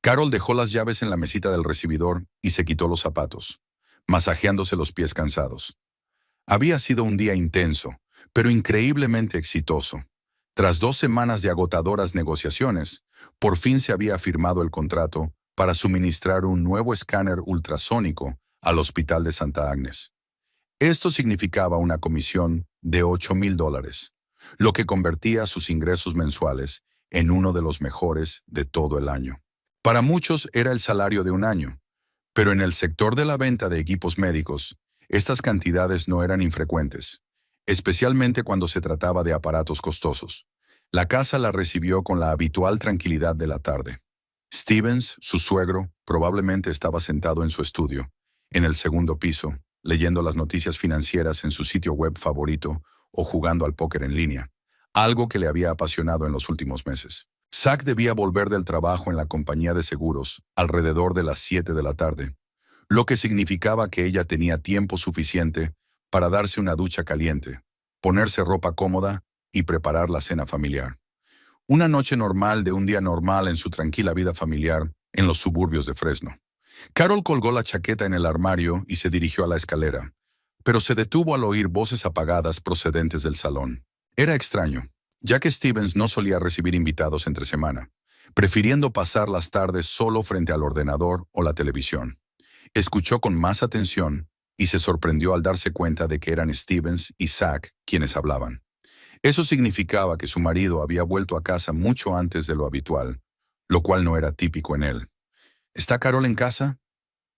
Carol dejó las llaves en la mesita del recibidor y se quitó los zapatos, masajeándose los pies cansados. Había sido un día intenso, pero increíblemente exitoso. Tras 2 semanas de agotadoras negociaciones, por fin se había firmado el contrato para suministrar un nuevo escáner ultrasónico al Hospital de Santa Agnes. Esto significaba una comisión de $8,000, lo que convertía sus ingresos mensuales en uno de los mejores de todo el año. Para muchos era el salario de un año, pero en el sector de la venta de equipos médicos, estas cantidades no eran infrecuentes, especialmente cuando se trataba de aparatos costosos. La casa la recibió con la habitual tranquilidad de la tarde. Stevens, su suegro, probablemente estaba sentado en su estudio, en el segundo piso, leyendo las noticias financieras en su sitio web favorito o jugando al póker en línea, algo que le había apasionado en los últimos meses. Zach debía volver del trabajo en la compañía de seguros alrededor de las 7 de la tarde, lo que significaba que ella tenía tiempo suficiente para darse una ducha caliente, ponerse ropa cómoda y preparar la cena familiar. Una noche normal de un día normal en su tranquila vida familiar en los suburbios de Fresno. Carol colgó la chaqueta en el armario y se dirigió a la escalera, pero se detuvo al oír voces apagadas procedentes del salón. Era extraño, ya que Stevens no solía recibir invitados entre semana, prefiriendo pasar las tardes solo frente al ordenador o la televisión. Escuchó con más atención y se sorprendió al darse cuenta de que eran Stevens y Zach quienes hablaban. Eso significaba que su marido había vuelto a casa mucho antes de lo habitual, lo cual no era típico en él. ¿Está Carol en casa?,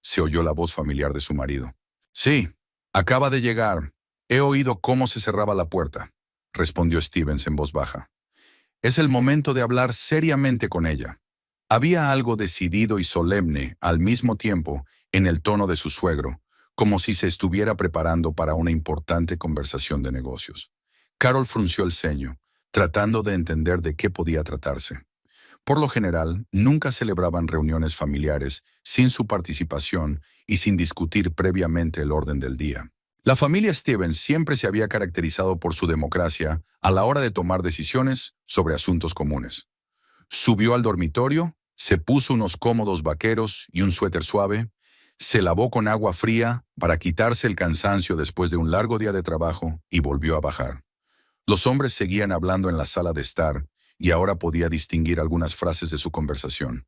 se oyó la voz familiar de su marido. Sí, acaba de llegar. He oído cómo se cerraba la puerta, respondió Stevens en voz baja. Es el momento de hablar seriamente con ella. Había algo decidido y solemne al mismo tiempo en el tono de su suegro, como si se estuviera preparando para una importante conversación de negocios. Carol frunció el ceño, tratando de entender de qué podía tratarse. Por lo general, nunca celebraban reuniones familiares sin su participación y sin discutir previamente el orden del día. La familia Stevens siempre se había caracterizado por su democracia a la hora de tomar decisiones sobre asuntos comunes. Subió al dormitorio, se puso unos cómodos vaqueros y un suéter suave, se lavó con agua fría para quitarse el cansancio después de un largo día de trabajo y volvió a bajar. Los hombres seguían hablando en la sala de estar y ahora podía distinguir algunas frases de su conversación.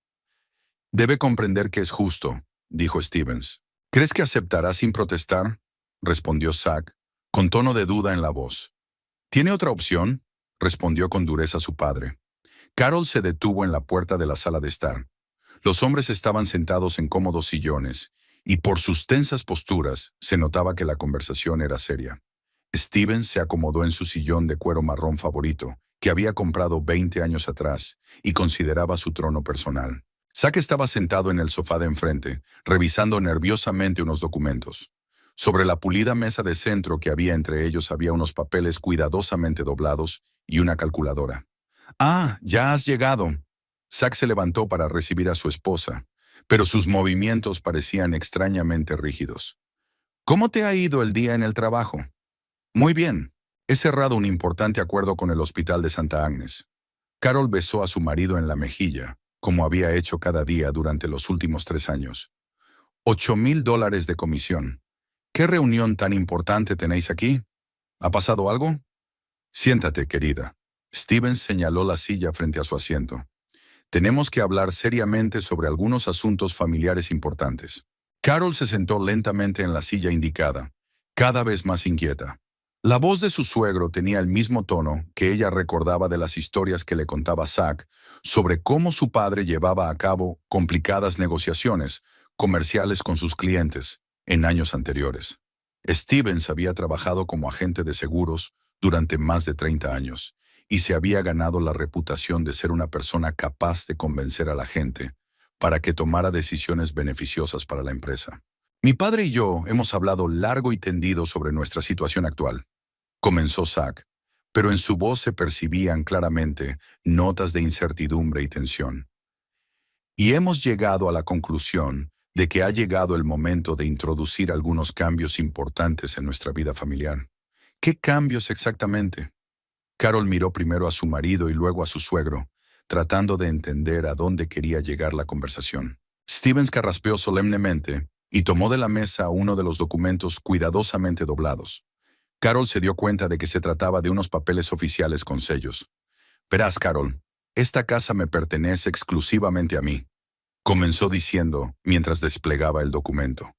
Debe comprender que es justo, dijo Stevens. ¿Crees que aceptará sin protestar?, respondió Zach, con tono de duda en la voz. ¿Tiene otra opción?, respondió con dureza su padre. Carol se detuvo en la puerta de la sala de estar. Los hombres estaban sentados en cómodos sillones, y por sus tensas posturas se notaba que la conversación era seria. Stevens se acomodó en su sillón de cuero marrón favorito, que había comprado 20 años atrás, y consideraba su trono personal. Zach estaba sentado en el sofá de enfrente, revisando nerviosamente unos documentos. Sobre la pulida mesa de centro que había entre ellos había unos papeles cuidadosamente doblados y una calculadora. «Ah, ya has llegado». Zach se levantó para recibir a su esposa, pero sus movimientos parecían extrañamente rígidos. «¿Cómo te ha ido el día en el trabajo?» «Muy bien. He cerrado un importante acuerdo con el Hospital de Santa Agnes». Carol besó a su marido en la mejilla, como había hecho cada día durante los últimos 3 años. $8,000 de comisión. ¿Qué reunión tan importante tenéis aquí? ¿Ha pasado algo? Siéntate, querida. Stevens señaló la silla frente a su asiento. Tenemos que hablar seriamente sobre algunos asuntos familiares importantes. Carol se sentó lentamente en la silla indicada, cada vez más inquieta. La voz de su suegro tenía el mismo tono que ella recordaba de las historias que le contaba Zach sobre cómo su padre llevaba a cabo complicadas negociaciones comerciales con sus clientes en años anteriores. Stevens había trabajado como agente de seguros durante más de 30 años y se había ganado la reputación de ser una persona capaz de convencer a la gente para que tomara decisiones beneficiosas para la empresa. Mi padre y yo hemos hablado largo y tendido sobre nuestra situación actual, comenzó Zach, pero en su voz se percibían claramente notas de incertidumbre y tensión. Y hemos llegado a la conclusión de que ha llegado el momento de introducir algunos cambios importantes en nuestra vida familiar. ¿Qué cambios exactamente? Carol miró primero a su marido y luego a su suegro, tratando de entender a dónde quería llegar la conversación. Stevens carraspeó solemnemente y tomó de la mesa uno de los documentos cuidadosamente doblados. Carol se dio cuenta de que se trataba de unos papeles oficiales con sellos. «Verás, Carol, esta casa me pertenece exclusivamente a mí», comenzó diciendo mientras desplegaba el documento.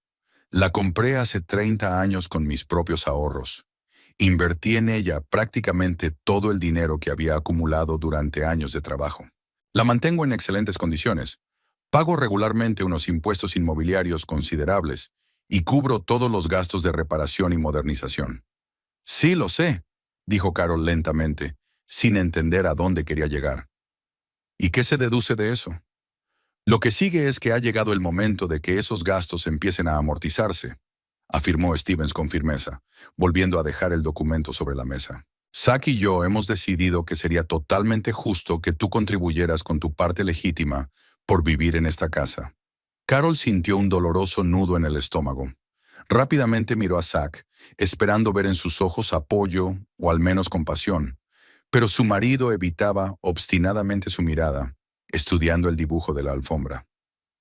«La compré hace 30 años con mis propios ahorros. Invertí en ella prácticamente todo el dinero que había acumulado durante años de trabajo. La mantengo en excelentes condiciones. Pago regularmente unos impuestos inmobiliarios considerables y cubro todos los gastos de reparación y modernización». «Sí, lo sé», dijo Carol lentamente, sin entender a dónde quería llegar. «¿Y qué se deduce de eso?». «Lo que sigue es que ha llegado el momento de que esos gastos empiecen a amortizarse», afirmó Stevens con firmeza, volviendo a dejar el documento sobre la mesa. «Zack y yo hemos decidido que sería totalmente justo que tú contribuyeras con tu parte legítima por vivir en esta casa». Carol sintió un doloroso nudo en el estómago. Rápidamente miró a Zack, esperando ver en sus ojos apoyo o al menos compasión, pero su marido evitaba obstinadamente su mirada, estudiando el dibujo de la alfombra.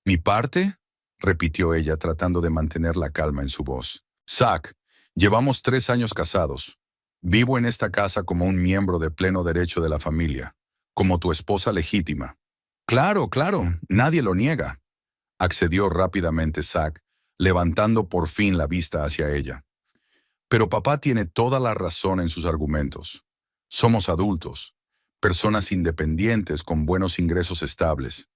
«¿Mi parte?», repitió ella tratando de mantener la calma en su voz. «Zack, llevamos 3 años casados. Vivo en esta casa como un miembro de pleno derecho de la familia, como tu esposa legítima». «Claro, claro, nadie lo niega», accedió rápidamente Zack, levantando por fin la vista hacia ella. «Pero papá tiene toda la razón en sus argumentos. Somos adultos, personas independientes con buenos ingresos estables.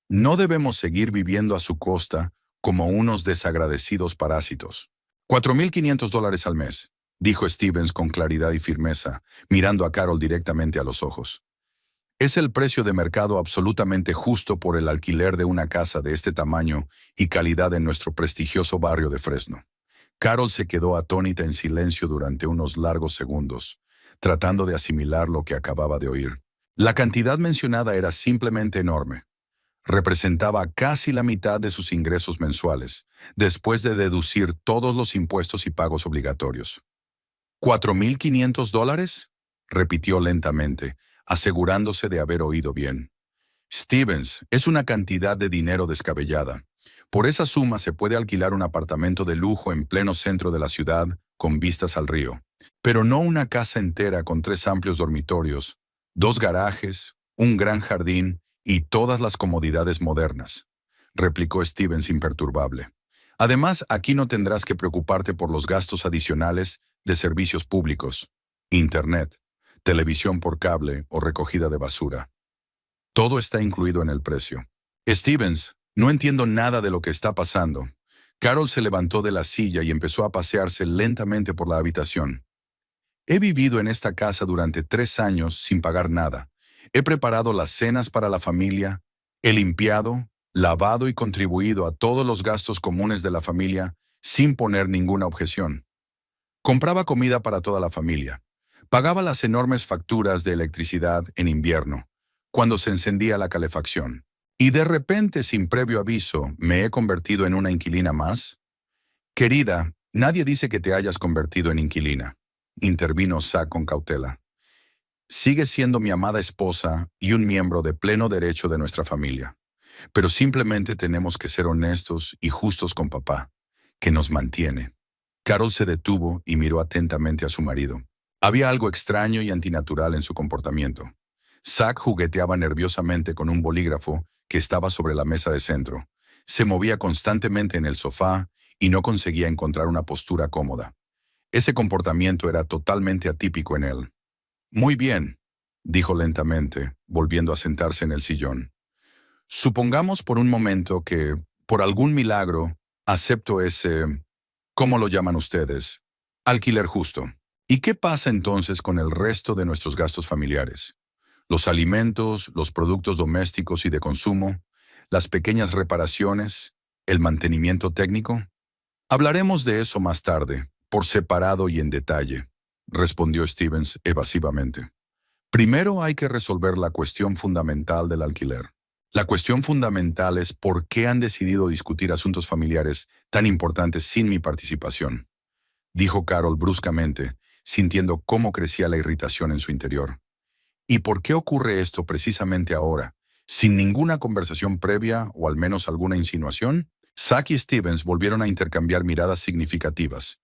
No debemos seguir viviendo a su costa como unos desagradecidos parásitos». $4,500 al mes, dijo Stevens con claridad y firmeza, mirando a Carol directamente a los ojos. «Es el precio de mercado absolutamente justo por el alquiler de una casa de este tamaño y calidad en nuestro prestigioso barrio de Fresno». Carol se quedó atónita en silencio durante unos largos segundos, tratando de asimilar lo que acababa de oír. La cantidad mencionada era simplemente enorme. Representaba casi la mitad de sus ingresos mensuales, después de deducir todos los impuestos y pagos obligatorios. $4,500, repitió lentamente, asegurándose de haber oído bien. «Stevens, es una cantidad de dinero descabellada. Por esa suma se puede alquilar un apartamento de lujo en pleno centro de la ciudad, con vistas al río. Pero no una casa entera con 3 amplios dormitorios, 2 garajes, un gran jardín y todas las comodidades modernas», replicó Stevens imperturbable. «Además, aquí no tendrás que preocuparte por los gastos adicionales de servicios públicos, internet, televisión por cable o recogida de basura. Todo está incluido en el precio». «Stevens, no entiendo nada de lo que está pasando». Carol se levantó de la silla y empezó a pasearse lentamente por la habitación. «He vivido en esta casa durante 3 años sin pagar nada. He preparado las cenas para la familia, he limpiado, lavado y contribuido a todos los gastos comunes de la familia sin poner ninguna objeción. Compraba comida para toda la familia. Pagaba las enormes facturas de electricidad en invierno, cuando se encendía la calefacción. Y de repente, sin previo aviso, ¿me he convertido en una inquilina más?». «Querida, nadie dice que te hayas convertido en inquilina», intervino Zack con cautela. «Sigues siendo mi amada esposa y un miembro de pleno derecho de nuestra familia. Pero simplemente tenemos que ser honestos y justos con papá, que nos mantiene». Carol se detuvo y miró atentamente a su marido. Había algo extraño y antinatural en su comportamiento. Zack jugueteaba nerviosamente con un bolígrafo que estaba sobre la mesa de centro. Se movía constantemente en el sofá y no conseguía encontrar una postura cómoda. Ese comportamiento era totalmente atípico en él. «Muy bien», dijo lentamente, volviendo a sentarse en el sillón. «Supongamos por un momento que, por algún milagro, acepto ese, ¿cómo lo llaman ustedes?, alquiler justo. ¿Y qué pasa entonces con el resto de nuestros gastos familiares? Los alimentos, los productos domésticos y de consumo, las pequeñas reparaciones, el mantenimiento técnico». «Hablaremos de eso más tarde, por separado y en detalle», respondió Stevens evasivamente. «Primero hay que resolver la cuestión fundamental del alquiler. La cuestión fundamental es por qué han decidido discutir asuntos familiares tan importantes sin mi participación», dijo Carol bruscamente, sintiendo cómo crecía la irritación en su interior. ¿Y por qué ocurre esto precisamente ahora? ¿Sin ninguna conversación previa o al menos alguna insinuación? Zack y Stevens volvieron a intercambiar miradas significativas.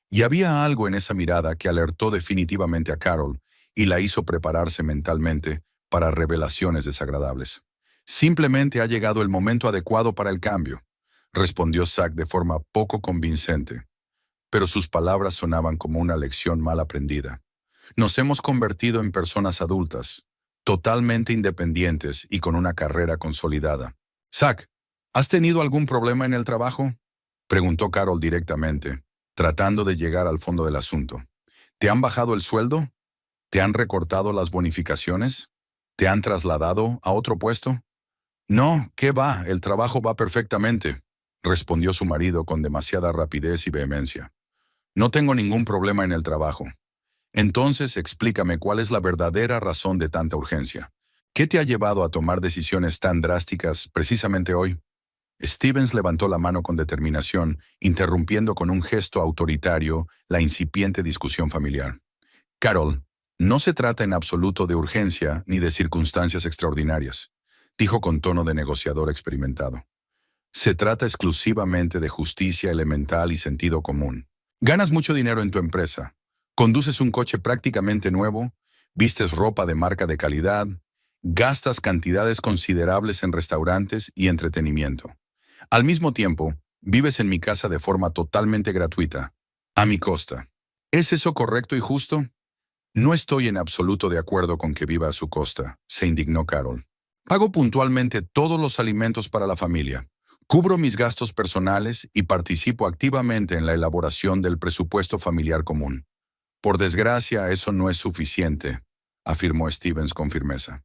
Y había algo en esa mirada que alertó definitivamente a Carol y la hizo prepararse mentalmente para revelaciones desagradables. Simplemente ha llegado el momento adecuado para el cambio, respondió Zack de forma poco convincente, pero sus palabras sonaban como una lección mal aprendida. Nos hemos convertido en personas adultas, totalmente independientes y con una carrera consolidada. Zack, ¿has tenido algún problema en el trabajo? Preguntó Carol directamente, tratando de llegar al fondo del asunto. ¿Te han bajado el sueldo? ¿Te han recortado las bonificaciones? ¿Te han trasladado a otro puesto? No, ¿qué va? El trabajo va perfectamente, respondió su marido con demasiada rapidez y vehemencia. No tengo ningún problema en el trabajo. Entonces, explícame cuál es la verdadera razón de tanta urgencia. ¿Qué te ha llevado a tomar decisiones tan drásticas precisamente hoy? Stevens levantó la mano con determinación, interrumpiendo con un gesto autoritario la incipiente discusión familiar. Carol, no se trata en absoluto de urgencia ni de circunstancias extraordinarias, dijo con tono de negociador experimentado. Se trata exclusivamente de justicia elemental y sentido común. Ganas mucho dinero en tu empresa, conduces un coche prácticamente nuevo, vistes ropa de marca de calidad, gastas cantidades considerables en restaurantes y entretenimiento. Al mismo tiempo, vives en mi casa de forma totalmente gratuita, a mi costa. ¿Es eso correcto y justo? No estoy en absoluto de acuerdo con que viva a su costa, se indignó Carol. Pago puntualmente todos los alimentos para la familia. Cubro mis gastos personales y participo activamente en la elaboración del presupuesto familiar común. Por desgracia, eso no es suficiente, afirmó Stevens con firmeza.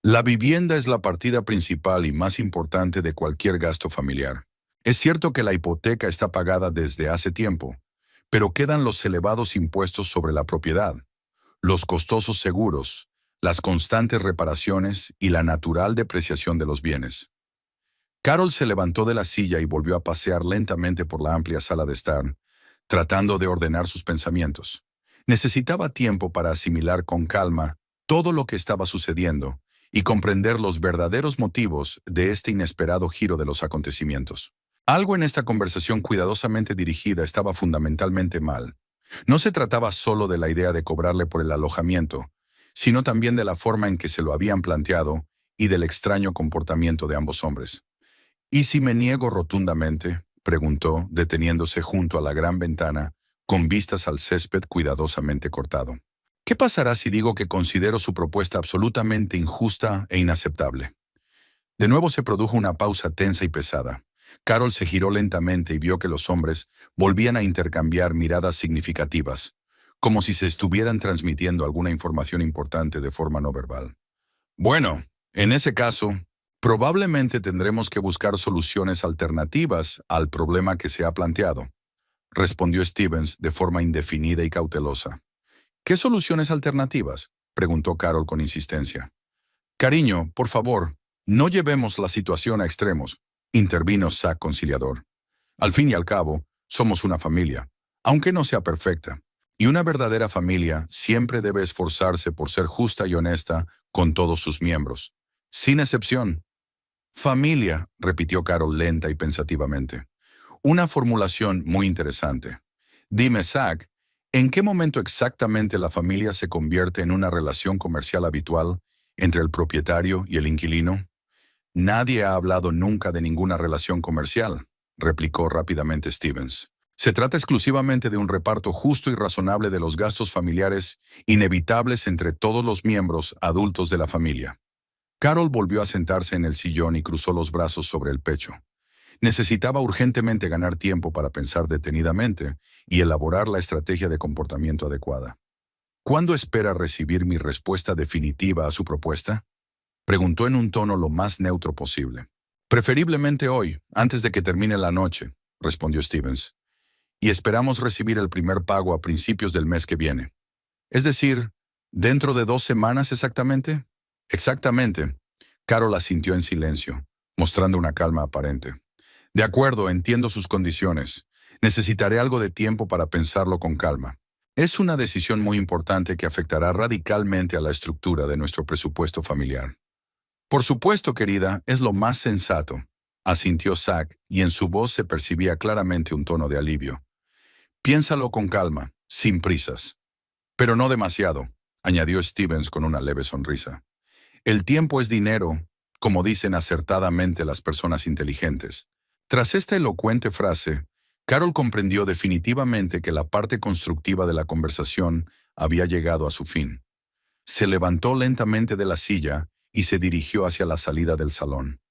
La vivienda es la partida principal y más importante de cualquier gasto familiar. Es cierto que la hipoteca está pagada desde hace tiempo, pero quedan los elevados impuestos sobre la propiedad, los costosos seguros, las constantes reparaciones y la natural depreciación de los bienes. Carol se levantó de la silla y volvió a pasear lentamente por la amplia sala de estar, tratando de ordenar sus pensamientos. Necesitaba tiempo para asimilar con calma todo lo que estaba sucediendo y comprender los verdaderos motivos de este inesperado giro de los acontecimientos. Algo en esta conversación cuidadosamente dirigida estaba fundamentalmente mal. No se trataba solo de la idea de cobrarle por el alojamiento, sino también de la forma en que se lo habían planteado y del extraño comportamiento de ambos hombres. ¿Y si me niego rotundamente?, preguntó, deteniéndose junto a la gran ventana, con vistas al césped cuidadosamente cortado. ¿Qué pasará si digo que considero su propuesta absolutamente injusta e inaceptable? De nuevo se produjo una pausa tensa y pesada. Carol se giró lentamente y vio que los hombres volvían a intercambiar miradas significativas, como si se estuvieran transmitiendo alguna información importante de forma no verbal. Bueno, en ese caso, probablemente tendremos que buscar soluciones alternativas al problema que se ha planteado, respondió Stevens de forma indefinida y cautelosa. ¿Qué soluciones alternativas?, preguntó Carol con insistencia. Cariño, por favor, no llevemos la situación a extremos, intervino Zack conciliador. Al fin y al cabo, somos una familia, aunque no sea perfecta, y una verdadera familia siempre debe esforzarse por ser justa y honesta con todos sus miembros, sin excepción. Familia, repitió Carol lenta y pensativamente. Una formulación muy interesante. Dime, Zack, ¿en qué momento exactamente la familia se convierte en una relación comercial habitual entre el propietario y el inquilino? Nadie ha hablado nunca de ninguna relación comercial, replicó rápidamente Stevens. Se trata exclusivamente de un reparto justo y razonable de los gastos familiares inevitables entre todos los miembros adultos de la familia. Carol volvió a sentarse en el sillón y cruzó los brazos sobre el pecho. Necesitaba urgentemente ganar tiempo para pensar detenidamente y elaborar la estrategia de comportamiento adecuada. ¿Cuándo espera recibir mi respuesta definitiva a su propuesta?, preguntó en un tono lo más neutro posible. Preferiblemente hoy, antes de que termine la noche, respondió Stevens. Y esperamos recibir el primer pago a principios del mes que viene. Es decir, ¿dentro de 2 semanas exactamente? Exactamente. Carol asintió en silencio, mostrando una calma aparente. De acuerdo, entiendo sus condiciones. Necesitaré algo de tiempo para pensarlo con calma. Es una decisión muy importante que afectará radicalmente a la estructura de nuestro presupuesto familiar. Por supuesto, querida, es lo más sensato, asintió Zack, y en su voz se percibía claramente un tono de alivio. Piénsalo con calma, sin prisas. Pero no demasiado, añadió Stevens con una leve sonrisa. El tiempo es dinero, como dicen acertadamente las personas inteligentes. Tras esta elocuente frase, Carol comprendió definitivamente que la parte constructiva de la conversación había llegado a su fin. Se levantó lentamente de la silla y se dirigió hacia la salida del salón.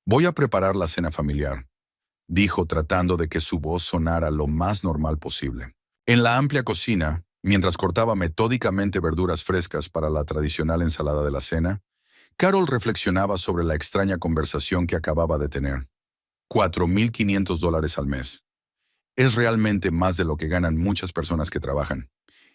«Voy a preparar la cena familiar», dijo tratando de que su voz sonara lo más normal posible. En la amplia cocina, mientras cortaba metódicamente verduras frescas para la tradicional ensalada de la cena, Carol reflexionaba sobre la extraña conversación que acababa de tener. $4,500 al mes. Es realmente más de lo que ganan muchas personas que trabajan.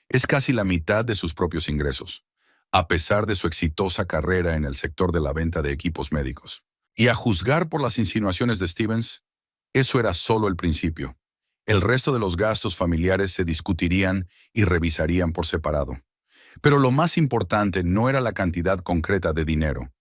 Es casi la mitad de sus propios ingresos, a pesar de su exitosa carrera en el sector de la venta de equipos médicos. Y a juzgar por las insinuaciones de Stevens, eso era solo el principio. El resto de los gastos familiares se discutirían y revisarían por separado. Pero lo más importante no era la cantidad concreta de dinero.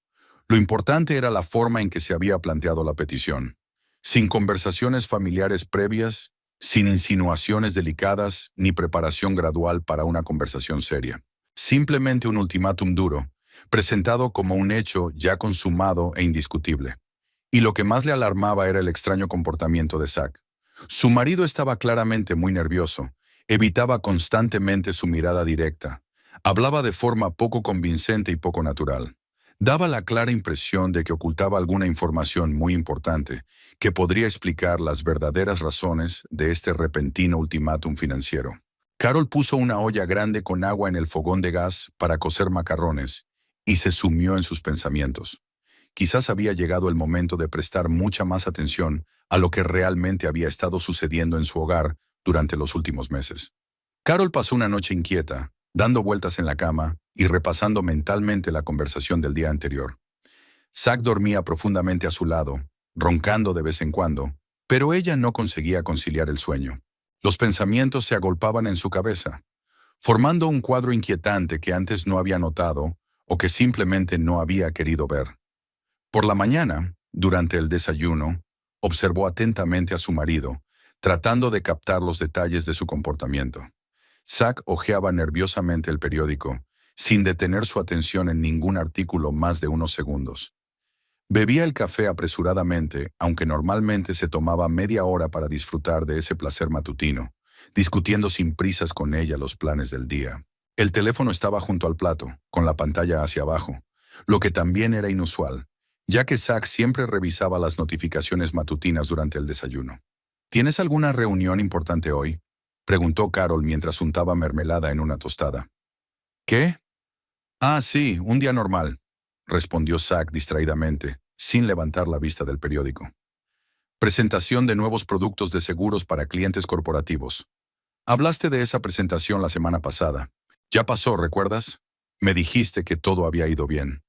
Lo importante era la forma en que se había planteado la petición. Sin conversaciones familiares previas, sin insinuaciones delicadas ni preparación gradual para una conversación seria. Simplemente un ultimátum duro, presentado como un hecho ya consumado e indiscutible. Y lo que más le alarmaba era el extraño comportamiento de Zack. Su marido estaba claramente muy nervioso, evitaba constantemente su mirada directa, hablaba de forma poco convincente y poco natural. Daba la clara impresión de que ocultaba alguna información muy importante que podría explicar las verdaderas razones de este repentino ultimátum financiero. Carol puso una olla grande con agua en el fogón de gas para cocer macarrones y se sumió en sus pensamientos. Quizás había llegado el momento de prestar mucha más atención a lo que realmente había estado sucediendo en su hogar durante los últimos meses. Carol pasó una noche inquieta, dando vueltas en la cama y repasando mentalmente la conversación del día anterior. Zack dormía profundamente a su lado, roncando de vez en cuando, pero ella no conseguía conciliar el sueño. Los pensamientos se agolpaban en su cabeza, formando un cuadro inquietante que antes no había notado o que simplemente no había querido ver. Por la mañana, durante el desayuno, observó atentamente a su marido, tratando de captar los detalles de su comportamiento. Zack hojeaba nerviosamente el periódico, sin detener su atención en ningún artículo más de unos segundos. Bebía el café apresuradamente, aunque normalmente se tomaba media hora para disfrutar de ese placer matutino, discutiendo sin prisas con ella los planes del día. El teléfono estaba junto al plato, con la pantalla hacia abajo, lo que también era inusual, ya que Zack siempre revisaba las notificaciones matutinas durante el desayuno. ¿Tienes alguna reunión importante hoy?, preguntó Carol mientras untaba mermelada en una tostada. ¿Qué? Ah, sí, un día normal, respondió Zack distraídamente, sin levantar la vista del periódico. Presentación de nuevos productos de seguros para clientes corporativos. Hablaste de esa presentación la semana pasada. Ya pasó, ¿recuerdas? Me dijiste que todo había ido bien.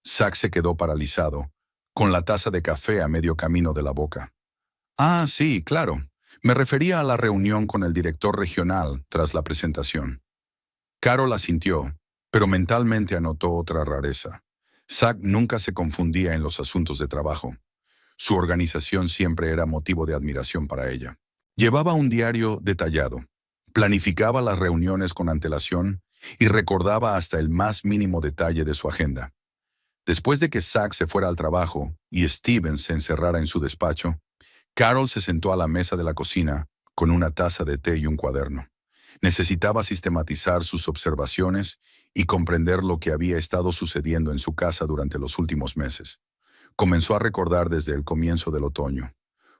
Zack se quedó paralizado, con la taza de café a medio camino de la boca. Ah, sí, claro. Me refería a la reunión con el director regional tras la presentación. Carol asintió, pero mentalmente anotó otra rareza. Zack nunca se confundía en los asuntos de trabajo. Su organización siempre era motivo de admiración para ella. Llevaba un diario detallado, planificaba las reuniones con antelación y recordaba hasta el más mínimo detalle de su agenda. Después de que Zack se fuera al trabajo y Stevens se encerrara en su despacho, Carol se sentó a la mesa de la cocina con una taza de té y un cuaderno. Necesitaba sistematizar sus observaciones y comprender lo que había estado sucediendo en su casa durante los últimos meses. Comenzó a recordar desde el comienzo del otoño.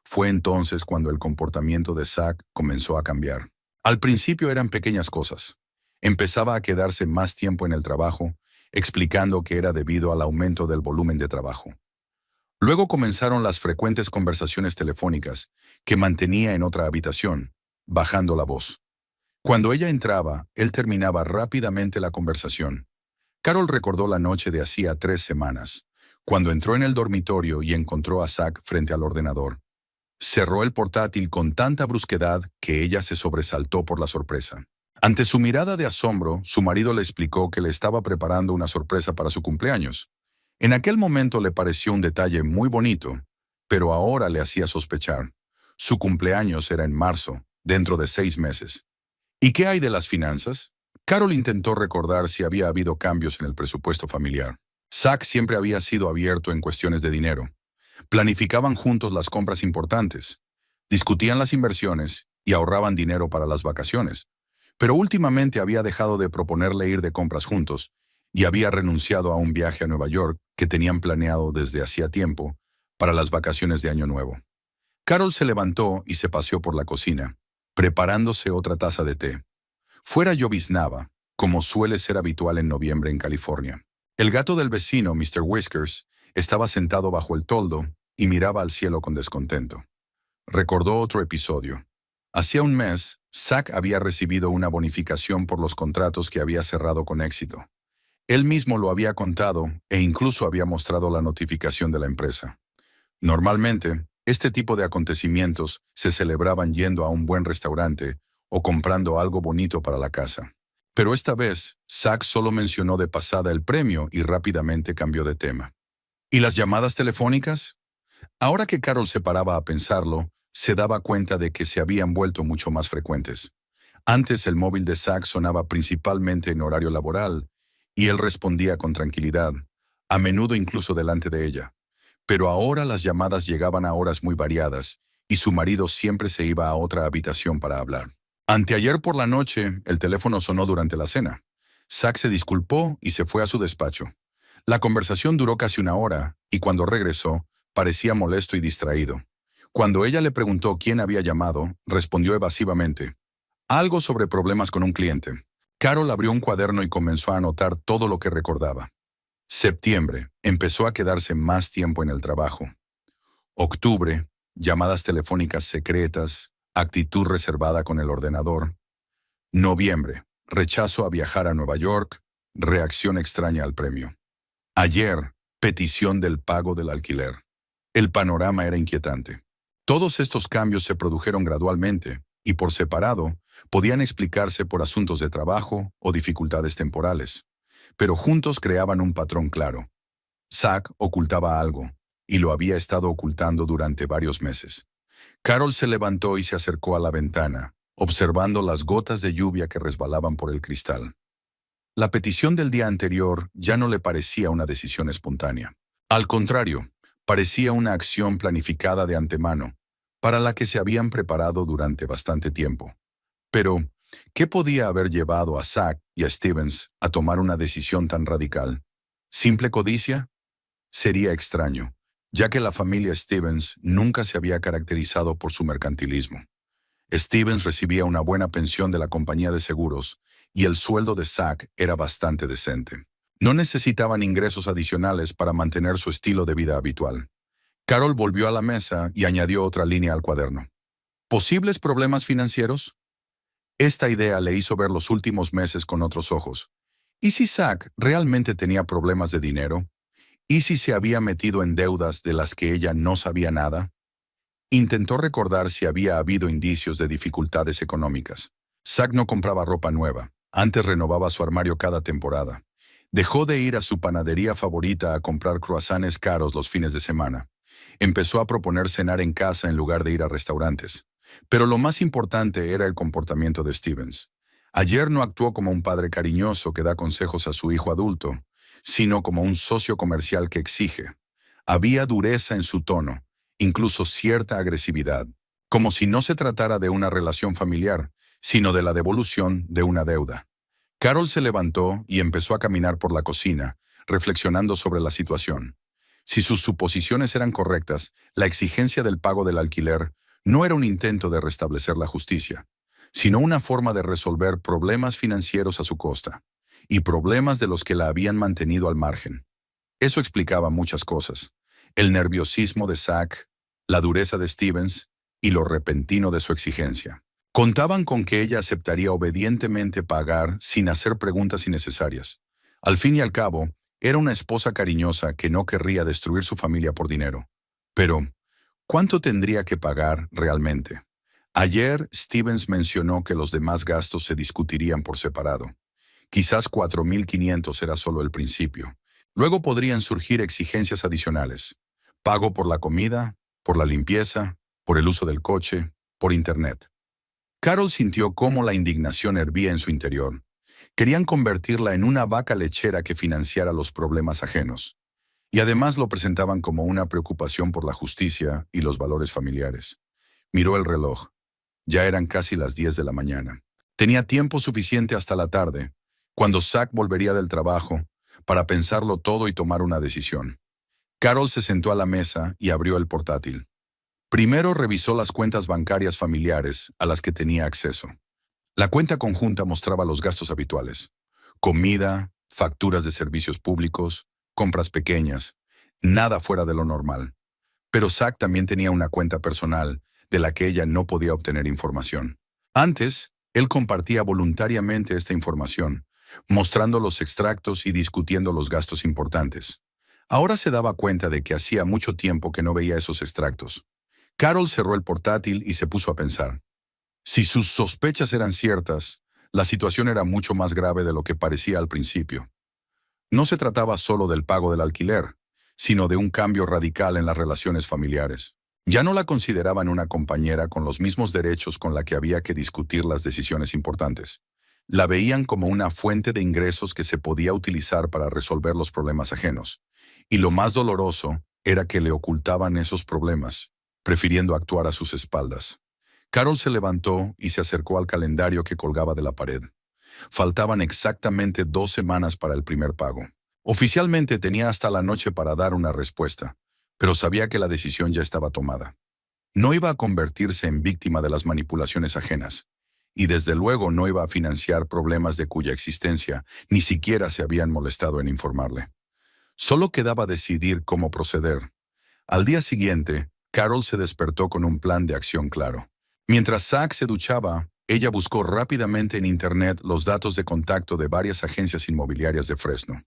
Fue entonces cuando el comportamiento de Zack comenzó a cambiar. Al principio eran pequeñas cosas. Empezaba a quedarse más tiempo en el trabajo, explicando que era debido al aumento del volumen de trabajo. Luego comenzaron las frecuentes conversaciones telefónicas que mantenía en otra habitación, bajando la voz. Cuando ella entraba, él terminaba rápidamente la conversación. Carol recordó la noche de hacía 3 semanas, cuando entró en el dormitorio y encontró a Zack frente al ordenador. Cerró el portátil con tanta brusquedad que ella se sobresaltó por la sorpresa. Ante su mirada de asombro, su marido le explicó que le estaba preparando una sorpresa para su cumpleaños. En aquel momento le pareció un detalle muy bonito, pero ahora le hacía sospechar. Su cumpleaños era en marzo, dentro de 6 meses. ¿Y qué hay de las finanzas? Carol intentó recordar si había habido cambios en el presupuesto familiar. Zach siempre había sido abierto en cuestiones de dinero. Planificaban juntos las compras importantes, discutían las inversiones y ahorraban dinero para las vacaciones. Pero últimamente había dejado de proponerle ir de compras juntos y había renunciado a un viaje a Nueva York que tenían planeado desde hacía tiempo para las vacaciones de Año Nuevo. Carol se levantó y se paseó por la cocina, preparándose otra taza de té. Fuera lloviznaba, como suele ser habitual en noviembre en California. El gato del vecino, Mr. Whiskers, estaba sentado bajo el toldo y miraba al cielo con descontento. Recordó otro episodio. Hacía un mes, Zach había recibido una bonificación por los contratos que había cerrado con éxito. Él mismo lo había contado e incluso había mostrado la notificación de la empresa. Normalmente, este tipo de acontecimientos se celebraban yendo a un buen restaurante o comprando algo bonito para la casa. Pero esta vez, Zach solo mencionó de pasada el premio y rápidamente cambió de tema. ¿Y las llamadas telefónicas? Ahora que Carol se paraba a pensarlo, se daba cuenta de que se habían vuelto mucho más frecuentes. Antes el móvil de Zach sonaba principalmente en horario laboral, y él respondía con tranquilidad, a menudo incluso delante de ella. Pero ahora las llamadas llegaban a horas muy variadas, y su marido siempre se iba a otra habitación para hablar. Anteayer por la noche, el teléfono sonó durante la cena. Zach se disculpó y se fue a su despacho. La conversación duró casi una hora, y cuando regresó, parecía molesto y distraído. Cuando ella le preguntó quién había llamado, respondió evasivamente, algo sobre problemas con un cliente. Carol abrió un cuaderno y comenzó a anotar todo lo que recordaba. Septiembre, empezó a quedarse más tiempo en el trabajo. Octubre, llamadas telefónicas secretas, actitud reservada con el ordenador. Noviembre, rechazo a viajar a Nueva York, reacción extraña al premio. Ayer, petición del pago del alquiler. El panorama era inquietante. Todos estos cambios se produjeron gradualmente y por separado podían explicarse por asuntos de trabajo o dificultades temporales, pero juntos creaban un patrón claro. Zach ocultaba algo, y lo había estado ocultando durante varios meses. Carol se levantó y se acercó a la ventana, observando las gotas de lluvia que resbalaban por el cristal. La petición del día anterior ya no le parecía una decisión espontánea. Al contrario, parecía una acción planificada de antemano, para la que se habían preparado durante bastante tiempo. Pero, ¿qué podía haber llevado a Zach y a Stevens a tomar una decisión tan radical? ¿Simple codicia? Sería extraño, ya que la familia Stevens nunca se había caracterizado por su mercantilismo. Stevens recibía una buena pensión de la compañía de seguros y el sueldo de Zach era bastante decente. No necesitaban ingresos adicionales para mantener su estilo de vida habitual. Carol volvió a la mesa y añadió otra línea al cuaderno. ¿Posibles problemas financieros? Esta idea le hizo ver los últimos meses con otros ojos. ¿Y si Zach realmente tenía problemas de dinero? ¿Y si se había metido en deudas de las que ella no sabía nada? Intentó recordar si había habido indicios de dificultades económicas. Zach no compraba ropa nueva. Antes renovaba su armario cada temporada. Dejó de ir a su panadería favorita a comprar croissants caros los fines de semana. Empezó a proponer cenar en casa en lugar de ir a restaurantes. Pero lo más importante era el comportamiento de Stevens. Ayer no actuó como un padre cariñoso que da consejos a su hijo adulto, sino como un socio comercial que exige. Había dureza en su tono, incluso cierta agresividad, como si no se tratara de una relación familiar, sino de la devolución de una deuda. Carol se levantó y empezó a caminar por la cocina, reflexionando sobre la situación. Si sus suposiciones eran correctas, la exigencia del pago del alquiler no era un intento de restablecer la justicia, sino una forma de resolver problemas financieros a su costa, y problemas de los que la habían mantenido al margen. Eso explicaba muchas cosas: el nerviosismo de Zach, la dureza de Stevens y lo repentino de su exigencia. Contaban con que ella aceptaría obedientemente pagar sin hacer preguntas innecesarias. Al fin y al cabo, era una esposa cariñosa que no querría destruir su familia por dinero. Pero, ¿cuánto tendría que pagar realmente? Ayer, Stevens mencionó que los demás gastos se discutirían por separado. Quizás 4.500 era solo el principio. Luego podrían surgir exigencias adicionales. Pago por la comida, por la limpieza, por el uso del coche, por Internet. Carol sintió cómo la indignación hervía en su interior. Querían convertirla en una vaca lechera que financiara los problemas ajenos. Y además lo presentaban como una preocupación por la justicia y los valores familiares. Miró el reloj. Ya eran casi las 10 de la mañana. Tenía tiempo suficiente hasta la tarde, cuando Zack volvería del trabajo, para pensarlo todo y tomar una decisión. Carol se sentó a la mesa y abrió el portátil. Primero revisó las cuentas bancarias familiares a las que tenía acceso. La cuenta conjunta mostraba los gastos habituales: comida, facturas de servicios públicos, compras pequeñas, nada fuera de lo normal. Pero Zack también tenía una cuenta personal de la que ella no podía obtener información. Antes, él compartía voluntariamente esta información, mostrando los extractos y discutiendo los gastos importantes. Ahora se daba cuenta de que hacía mucho tiempo que no veía esos extractos. Carol cerró el portátil y se puso a pensar. Si sus sospechas eran ciertas, la situación era mucho más grave de lo que parecía al principio. No se trataba solo del pago del alquiler, sino de un cambio radical en las relaciones familiares. Ya no la consideraban una compañera con los mismos derechos con la que había que discutir las decisiones importantes. La veían como una fuente de ingresos que se podía utilizar para resolver los problemas ajenos. Y lo más doloroso era que le ocultaban esos problemas, prefiriendo actuar a sus espaldas. Carol se levantó y se acercó al calendario que colgaba de la pared. Faltaban exactamente 2 semanas para el primer pago. Oficialmente tenía hasta la noche para dar una respuesta, pero sabía que la decisión ya estaba tomada. No iba a convertirse en víctima de las manipulaciones ajenas, y desde luego no iba a financiar problemas de cuya existencia ni siquiera se habían molestado en informarle. Solo quedaba decidir cómo proceder. Al día siguiente, Carol se despertó con un plan de acción claro. Mientras Zack se duchaba, ella buscó rápidamente en Internet los datos de contacto de varias agencias inmobiliarias de Fresno.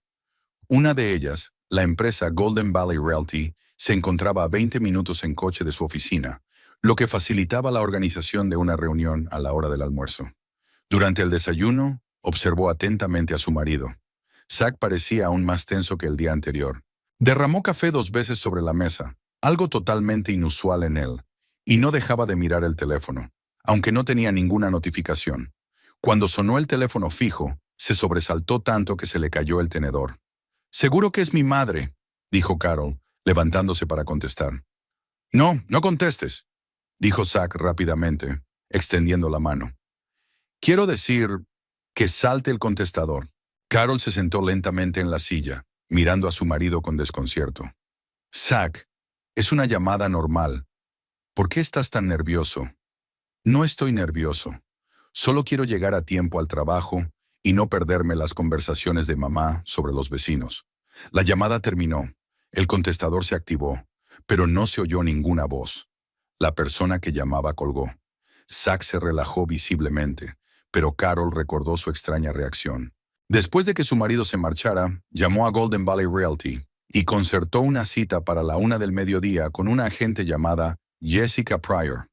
Una de ellas, la empresa Golden Valley Realty, se encontraba a 20 minutos en coche de su oficina, lo que facilitaba la organización de una reunión a la hora del almuerzo. Durante el desayuno, observó atentamente a su marido. Zack parecía aún más tenso que el día anterior. Derramó café 2 veces sobre la mesa, algo totalmente inusual en él, y no dejaba de mirar el teléfono, aunque no tenía ninguna notificación. Cuando sonó el teléfono fijo, se sobresaltó tanto que se le cayó el tenedor. «Seguro que es mi madre», dijo Carol, levantándose para contestar. «No, no contestes», dijo Zack rápidamente, extendiendo la mano. «Quiero decir que salte el contestador». Carol se sentó lentamente en la silla, mirando a su marido con desconcierto. «Zack, es una llamada normal. ¿Por qué estás tan nervioso?» «No estoy nervioso. Solo quiero llegar a tiempo al trabajo y no perderme las conversaciones de mamá sobre los vecinos». La llamada terminó. El contestador se activó, pero no se oyó ninguna voz. La persona que llamaba colgó. Zack se relajó visiblemente, pero Carol recordó su extraña reacción. Después de que su marido se marchara, llamó a Golden Valley Realty y concertó una cita para la 1 del mediodía con una agente llamada Jessica Pryor.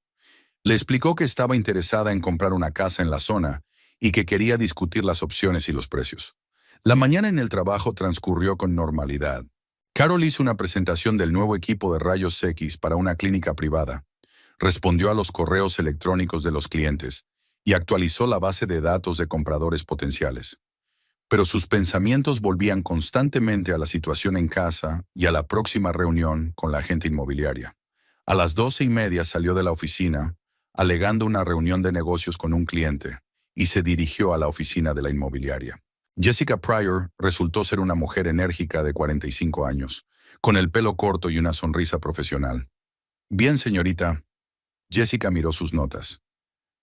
Le explicó que estaba interesada en comprar una casa en la zona y que quería discutir las opciones y los precios. La mañana en el trabajo transcurrió con normalidad. Carol hizo una presentación del nuevo equipo de rayos X para una clínica privada, respondió a los correos electrónicos de los clientes y actualizó la base de datos de compradores potenciales. Pero sus pensamientos volvían constantemente a la situación en casa y a la próxima reunión con la agente inmobiliaria. A las 12:30 salió de la oficina, alegando una reunión de negocios con un cliente, y se dirigió a la oficina de la inmobiliaria. Jessica Pryor resultó ser una mujer enérgica de 45 años, con el pelo corto y una sonrisa profesional. «Bien, señorita». Jessica miró sus notas.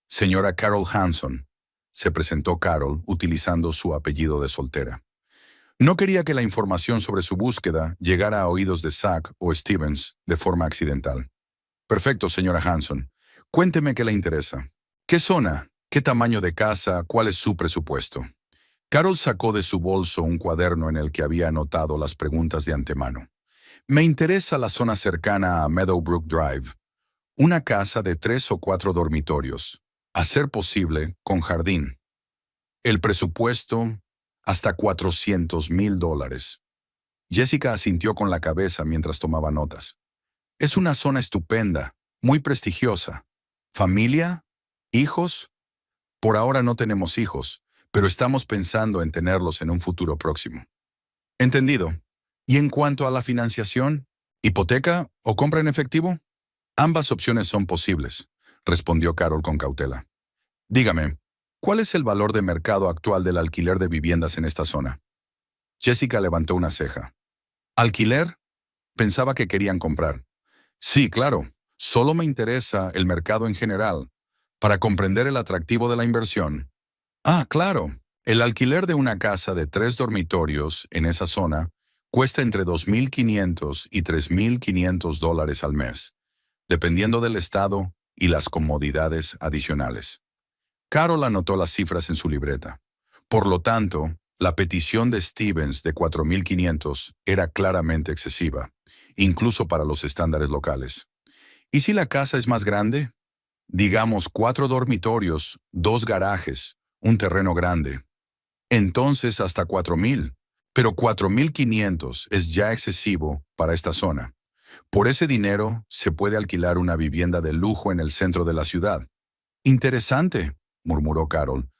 «Señora Carol Hanson», se presentó Carol utilizando su apellido de soltera. No quería que la información sobre su búsqueda llegara a oídos de Zack o Stevens de forma accidental. «Perfecto, señora Hanson. Cuénteme qué le interesa. ¿Qué zona? ¿Qué tamaño de casa? ¿Cuál es su presupuesto?». Carol sacó de su bolso un cuaderno en el que había anotado las preguntas de antemano. «Me interesa la zona cercana a Meadowbrook Drive. Una casa de 3 o 4 dormitorios, a ser posible con jardín. El presupuesto, hasta $400,000. Jessica asintió con la cabeza mientras tomaba notas. Es una zona estupenda, muy prestigiosa. ¿Familia? ¿Hijos? Por ahora no tenemos hijos, pero estamos pensando en tenerlos en un futuro próximo. Entendido. ¿Y en cuanto a la financiación? ¿Hipoteca o compra en efectivo? Ambas opciones son posibles, respondió Carol con cautela. Dígame, ¿cuál es el valor de mercado actual del alquiler de viviendas en esta zona? Jessica levantó una ceja. ¿Alquiler? Pensaba que querían comprar. Sí, claro. Solo me interesa el mercado en general, para comprender el atractivo de la inversión. Ah, claro. El alquiler de una casa de 3 dormitorios en esa zona cuesta entre $2,500 y $3,500 al mes, dependiendo del estado y las comodidades adicionales. Carol anotó las cifras en su libreta. Por lo tanto, la petición de Stevens de 4,500 era claramente excesiva, incluso para los estándares locales. ¿Y si la casa es más grande? Digamos 4 dormitorios, 2 garajes, un terreno grande. Entonces hasta 4,000. Pero 4,500 es ya excesivo para esta zona. Por ese dinero se puede alquilar una vivienda de lujo en el centro de la ciudad. Interesante, murmuró Carol.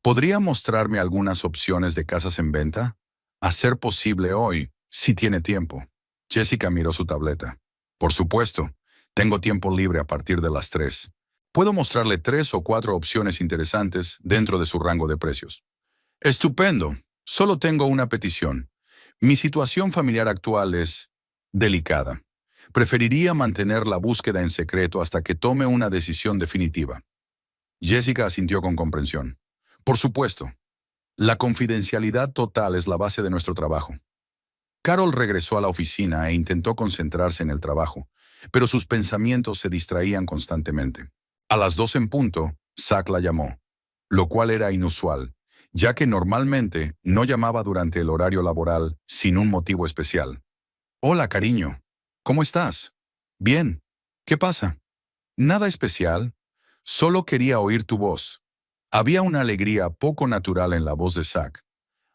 ¿Podría mostrarme algunas opciones de casas en venta? A ser posible hoy, si tiene tiempo. Jessica miró su tableta. Por supuesto, tengo tiempo libre a partir de las 3. Puedo mostrarle 3 o 4 opciones interesantes dentro de su rango de precios. Estupendo. Solo tengo una petición. Mi situación familiar actual es delicada. Preferiría mantener la búsqueda en secreto hasta que tome una decisión definitiva. Jessica asintió con comprensión. Por supuesto. La confidencialidad total es la base de nuestro trabajo. Carol regresó a la oficina e intentó concentrarse en el trabajo, pero sus pensamientos se distraían constantemente. A las 2 en punto, Zack la llamó, lo cual era inusual, ya que normalmente no llamaba durante el horario laboral sin un motivo especial. Hola, cariño. ¿Cómo estás? Bien. ¿Qué pasa? Nada especial. Solo quería oír tu voz. Había una alegría poco natural en la voz de Zack.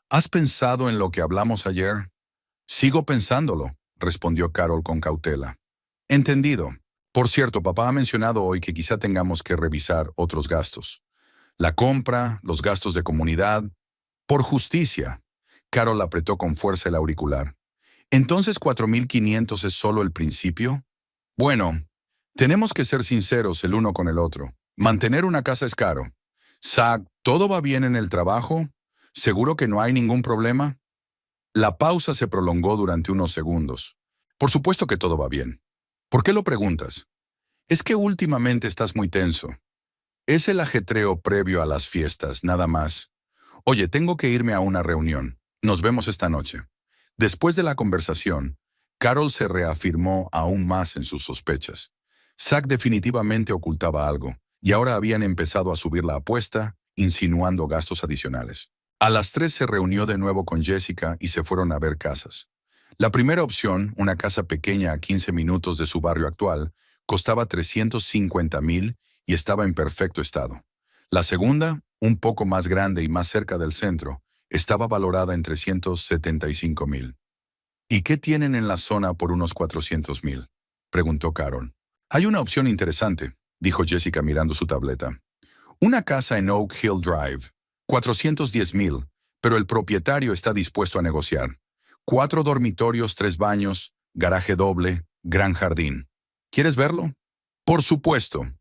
¿Has pensado en lo que hablamos ayer? Sigo pensándolo, respondió Carol con cautela. Entendido. Por cierto, papá ha mencionado hoy que quizá tengamos que revisar otros gastos. La compra, los gastos de comunidad. Por justicia. Carol apretó con fuerza el auricular. ¿Entonces 4,500 es solo el principio? Bueno, tenemos que ser sinceros el uno con el otro. Mantener una casa es caro. Zack, ¿todo va bien en el trabajo? ¿Seguro que no hay ningún problema? La pausa se prolongó durante unos segundos. Por supuesto que todo va bien. ¿Por qué lo preguntas? Es que últimamente estás muy tenso. Es el ajetreo previo a las fiestas, nada más. Oye, tengo que irme a una reunión. Nos vemos esta noche. Después de la conversación, Carol se reafirmó aún más en sus sospechas. Zack definitivamente ocultaba algo, y ahora habían empezado a subir la apuesta, insinuando gastos adicionales. A las 3 se reunió de nuevo con Jessica y se fueron a ver casas. La primera opción, una casa pequeña a 15 minutos de su barrio actual, costaba $350,000 y estaba en perfecto estado. La segunda, un poco más grande y más cerca del centro, estaba valorada en $375,000. ¿Y qué tienen en la zona por unos $400,000? Preguntó Carol. Hay una opción interesante, dijo Jessica mirando su tableta. Una casa en Oak Hill Drive, $410,000, pero el propietario está dispuesto a negociar. 4 dormitorios, 3 baños, garaje doble, gran jardín. ¿Quieres verlo? Por supuesto.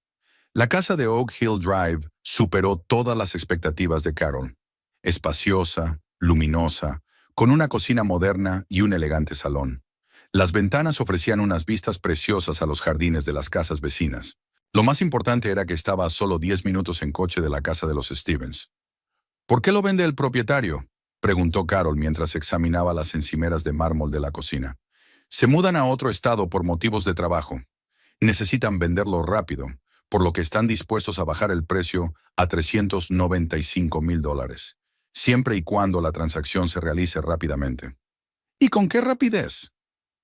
La casa de Oak Hill Drive superó todas las expectativas de Carol. Espaciosa, luminosa, con una cocina moderna y un elegante salón. Las ventanas ofrecían unas vistas preciosas a los jardines de las casas vecinas. Lo más importante era que estaba a solo 10 minutos en coche de la casa de los Stevens. ¿Por qué lo vende el propietario?, preguntó Carol mientras examinaba las encimeras de mármol de la cocina. Se mudan a otro estado por motivos de trabajo. Necesitan venderlo rápido, por lo que están dispuestos a bajar el precio a $395,000, siempre y cuando la transacción se realice rápidamente. ¿Y con qué rapidez?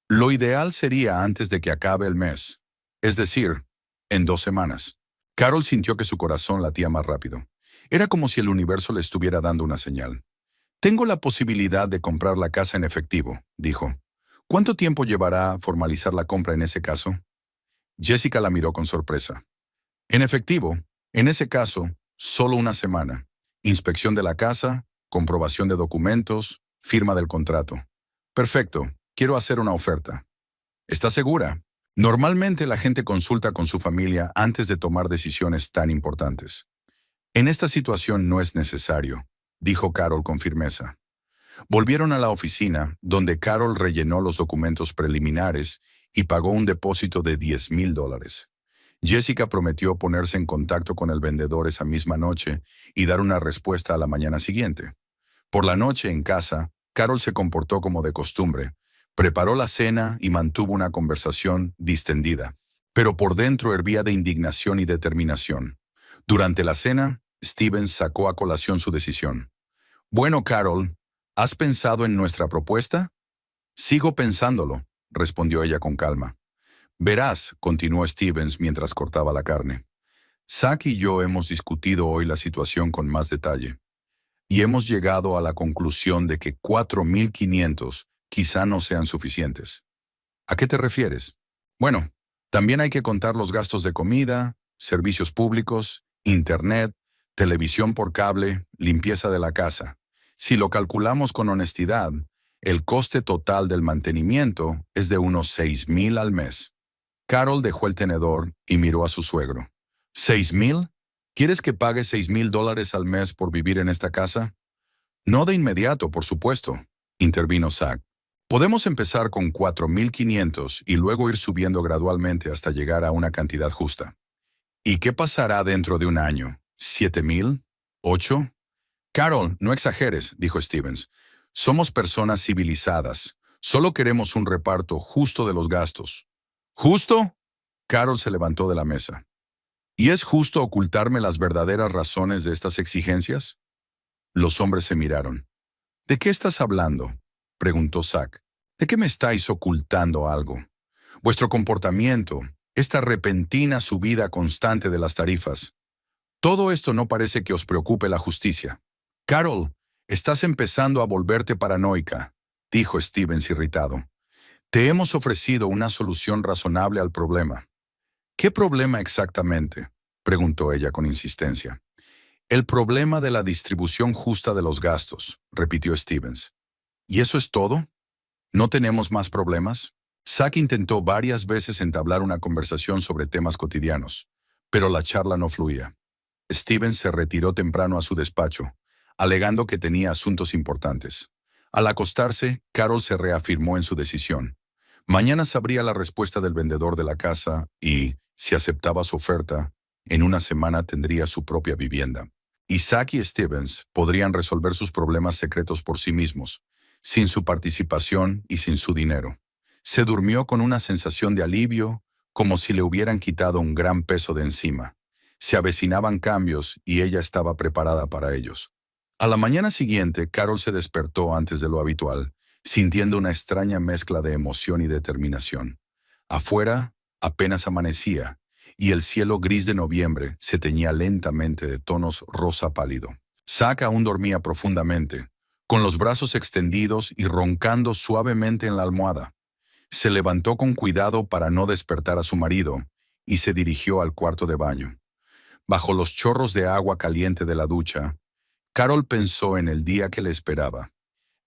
Lo ideal sería antes de que acabe el mes. Es decir, En 2 semanas. Carol sintió que su corazón latía más rápido. Era como si el universo le estuviera dando una señal. Tengo la posibilidad de comprar la casa en efectivo, dijo. ¿Cuánto tiempo llevará formalizar la compra en ese caso? Jessica la miró con sorpresa. En efectivo, en ese caso, solo 1 semana. Inspección de la casa, comprobación de documentos, firma del contrato. Perfecto, quiero hacer una oferta. ¿Está segura? Normalmente la gente consulta con su familia antes de tomar decisiones tan importantes. En esta situación no es necesario, dijo Carol con firmeza. Volvieron a la oficina, donde Carol rellenó los documentos preliminares y pagó un depósito de $10,000. Jessica prometió ponerse en contacto con el vendedor esa misma noche y dar una respuesta a la mañana siguiente. Por la noche en casa, Carol se comportó como de costumbre. Preparó la cena y mantuvo una conversación distendida, pero por dentro hervía de indignación y determinación. Durante la cena, Stevens sacó a colación su decisión. Bueno, Carol, ¿has pensado en nuestra propuesta? Sigo pensándolo, respondió ella con calma. Verás, continuó Stevens mientras cortaba la carne. Zack y yo hemos discutido hoy la situación con más detalle y hemos llegado a la conclusión de que 4,500 quizá no sean suficientes. ¿A qué te refieres? Bueno, también hay que contar los gastos de comida, servicios públicos, internet, televisión por cable, limpieza de la casa. Si lo calculamos con honestidad, el coste total del mantenimiento es de unos 6,000 al mes. Carol dejó el tenedor y miró a su suegro. ¿6,000? ¿Quieres que pague $6,000 al mes por vivir en esta casa? No de inmediato, por supuesto, intervino Zack. Podemos empezar con 4,500 y luego ir subiendo gradualmente hasta llegar a una cantidad justa. ¿Y qué pasará dentro de un año? ¿7,000? ¿8? Carol, no exageres, dijo Stevens. Somos personas civilizadas. Solo queremos un reparto justo de los gastos. ¿Justo? Carol se levantó de la mesa. ¿Y es justo ocultarme las verdaderas razones de estas exigencias? Los hombres se miraron. ¿De qué estás hablando?, preguntó Zack. ¿De qué me estáis ocultando algo? Vuestro comportamiento, esta repentina subida constante de las tarifas. Todo esto no parece que os preocupe la justicia. Carol, estás empezando a volverte paranoica, dijo Stevens irritado. Te hemos ofrecido una solución razonable al problema. ¿Qué problema exactamente?, preguntó ella con insistencia. El problema de la distribución justa de los gastos, repitió Stevens. ¿Y eso es todo? ¿No tenemos más problemas? Zack intentó varias veces entablar una conversación sobre temas cotidianos, pero la charla no fluía. Stevens se retiró temprano a su despacho, alegando que tenía asuntos importantes. Al acostarse, Carol se reafirmó en su decisión. Mañana sabría la respuesta del vendedor de la casa y, si aceptaba su oferta, en 1 semana tendría su propia vivienda. Y Zack y Stevens podrían resolver sus problemas secretos por sí mismos, sin su participación y sin su dinero. Se durmió con una sensación de alivio, como si le hubieran quitado un gran peso de encima. Se avecinaban cambios y ella estaba preparada para ellos. A la mañana siguiente, Carol se despertó antes de lo habitual, sintiendo una extraña mezcla de emoción y determinación. Afuera, apenas amanecía, y el cielo gris de noviembre se teñía lentamente de tonos rosa pálido. Zack aún dormía profundamente, con los brazos extendidos y roncando suavemente en la almohada. Se levantó con cuidado para no despertar a su marido y se dirigió al cuarto de baño. Bajo los chorros de agua caliente de la ducha, Carol pensó en el día que le esperaba.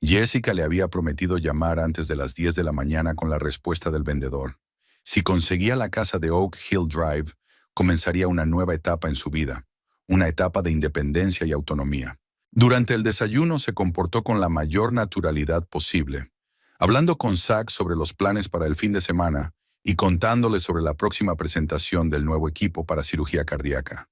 Jessica le había prometido llamar antes de las 10 de la mañana con la respuesta del vendedor. Si conseguía la casa de Oak Hill Drive, comenzaría una nueva etapa en su vida, una etapa de independencia y autonomía. Durante el desayuno se comportó con la mayor naturalidad posible, hablando con Zack sobre los planes para el fin de semana y contándole sobre la próxima presentación del nuevo equipo para cirugía cardíaca.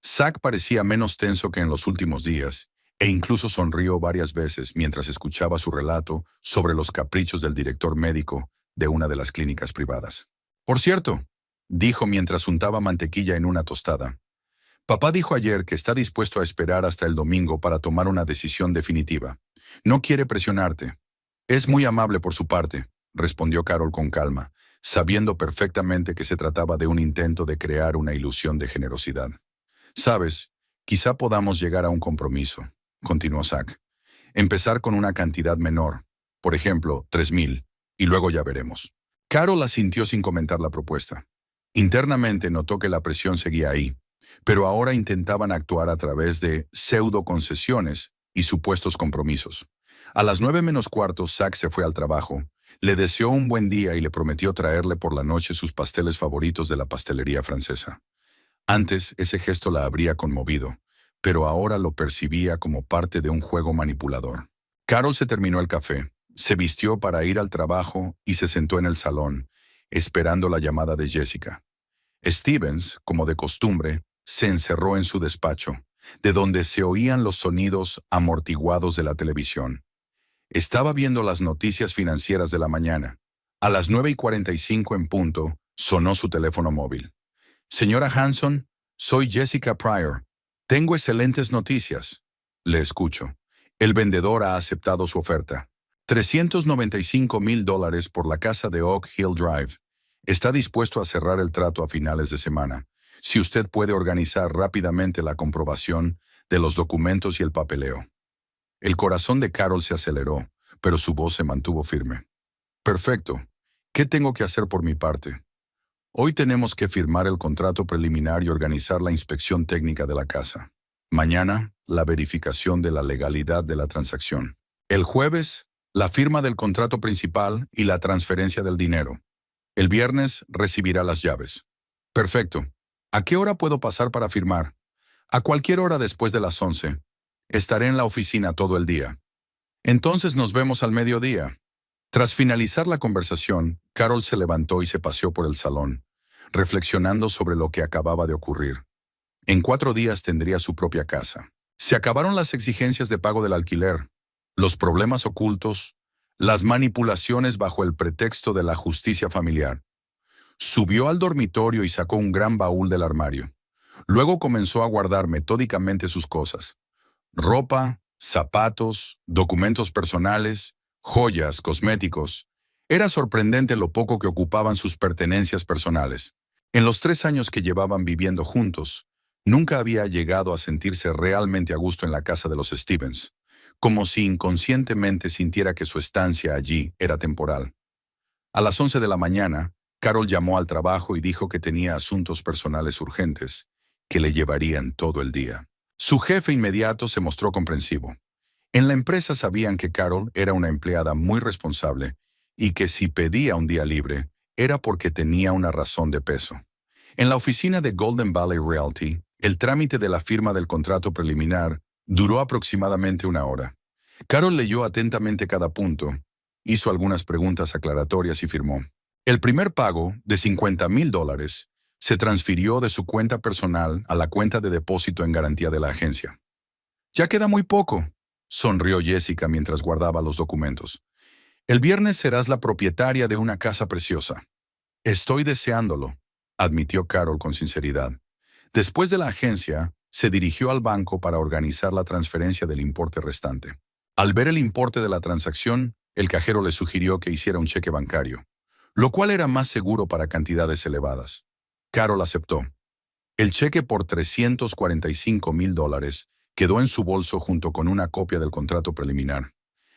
Zack parecía menos tenso que en los últimos días, e incluso sonrió varias veces mientras escuchaba su relato sobre los caprichos del director médico de una de las clínicas privadas. Por cierto, dijo mientras untaba mantequilla en una tostada, papá dijo ayer que está dispuesto a esperar hasta el domingo para tomar una decisión definitiva. No quiere presionarte. Es muy amable por su parte, respondió Carol con calma. sabiendo perfectamente que se trataba de un intento de crear una ilusión de generosidad. «Sabes, quizá podamos llegar a un compromiso», continuó Zack. «Empezar con una cantidad menor, por ejemplo, 3,000, y luego ya veremos». Carol asintió sin comentar la propuesta. Internamente notó que la presión seguía ahí, pero ahora intentaban actuar a través de pseudo-concesiones y supuestos compromisos. A las 9:45, Zack se fue al trabajo, le deseó un buen día y le prometió traerle por la noche sus pasteles favoritos de la pastelería francesa. Antes, ese gesto la habría conmovido, pero ahora lo percibía como parte de un juego manipulador. Carol se terminó el café, se vistió para ir al trabajo y se sentó en el salón, esperando la llamada de Jessica. Stevens, como de costumbre, se encerró en su despacho, de donde se oían los sonidos amortiguados de la televisión. Estaba viendo las noticias financieras de la mañana. A las 9:45 en punto, sonó su teléfono móvil. «Señora Hanson, soy Jessica Pryor. Tengo excelentes noticias». «Le escucho». «El vendedor ha aceptado su oferta. $395,000 por la casa de Oak Hill Drive. Está dispuesto a cerrar el trato a finales de semana, si usted puede organizar rápidamente la comprobación de los documentos y el papeleo». El corazón de Carol se aceleró, pero su voz se mantuvo firme. «Perfecto. ¿Qué tengo que hacer por mi parte?» «Hoy tenemos que firmar el contrato preliminar y organizar la inspección técnica de la casa. Mañana, la verificación de la legalidad de la transacción. El jueves, la firma del contrato principal y la transferencia del dinero. El viernes recibirá las llaves». «Perfecto. ¿A qué hora puedo pasar para firmar?» «A cualquier hora después de las 11. Estaré en la oficina todo el día». «Entonces nos vemos al mediodía». Tras finalizar la conversación, Carol se levantó y se paseó por el salón, reflexionando sobre lo que acababa de ocurrir. En 4 días tendría su propia casa. Se acabaron las exigencias de pago del alquiler, los problemas ocultos, las manipulaciones bajo el pretexto de la justicia familiar. Subió al dormitorio y sacó un gran baúl del armario. Luego comenzó a guardar metódicamente sus cosas: ropa, zapatos, documentos personales, joyas, cosméticos. Era sorprendente lo poco que ocupaban sus pertenencias personales. En los 3 años que llevaban viviendo juntos, nunca había llegado a sentirse realmente a gusto en la casa de los Stevens, como si inconscientemente sintiera que su estancia allí era temporal. A las 11 de la mañana, Carol llamó al trabajo y dijo que tenía asuntos personales urgentes, que le llevarían todo el día. Su jefe inmediato se mostró comprensivo. En la empresa sabían que Carol era una empleada muy responsable y que si pedía un día libre, era porque tenía una razón de peso. En la oficina de Golden Valley Realty, el trámite de la firma del contrato preliminar duró aproximadamente 1 hora. Carol leyó atentamente cada punto, hizo algunas preguntas aclaratorias y firmó. El primer pago, de $50,000, se transfirió de su cuenta personal a la cuenta de depósito en garantía de la agencia. «Ya queda muy poco», sonrió Jessica mientras guardaba los documentos. «El viernes serás la propietaria de una casa preciosa». «Estoy deseándolo», admitió Carol con sinceridad. Después de la agencia, se dirigió al banco para organizar la transferencia del importe restante. Al ver el importe de la transacción, el cajero le sugirió que hiciera un cheque bancario, lo cual era más seguro para cantidades elevadas. Carol aceptó. El cheque por $345,000 quedó en su bolso junto con una copia del contrato preliminar.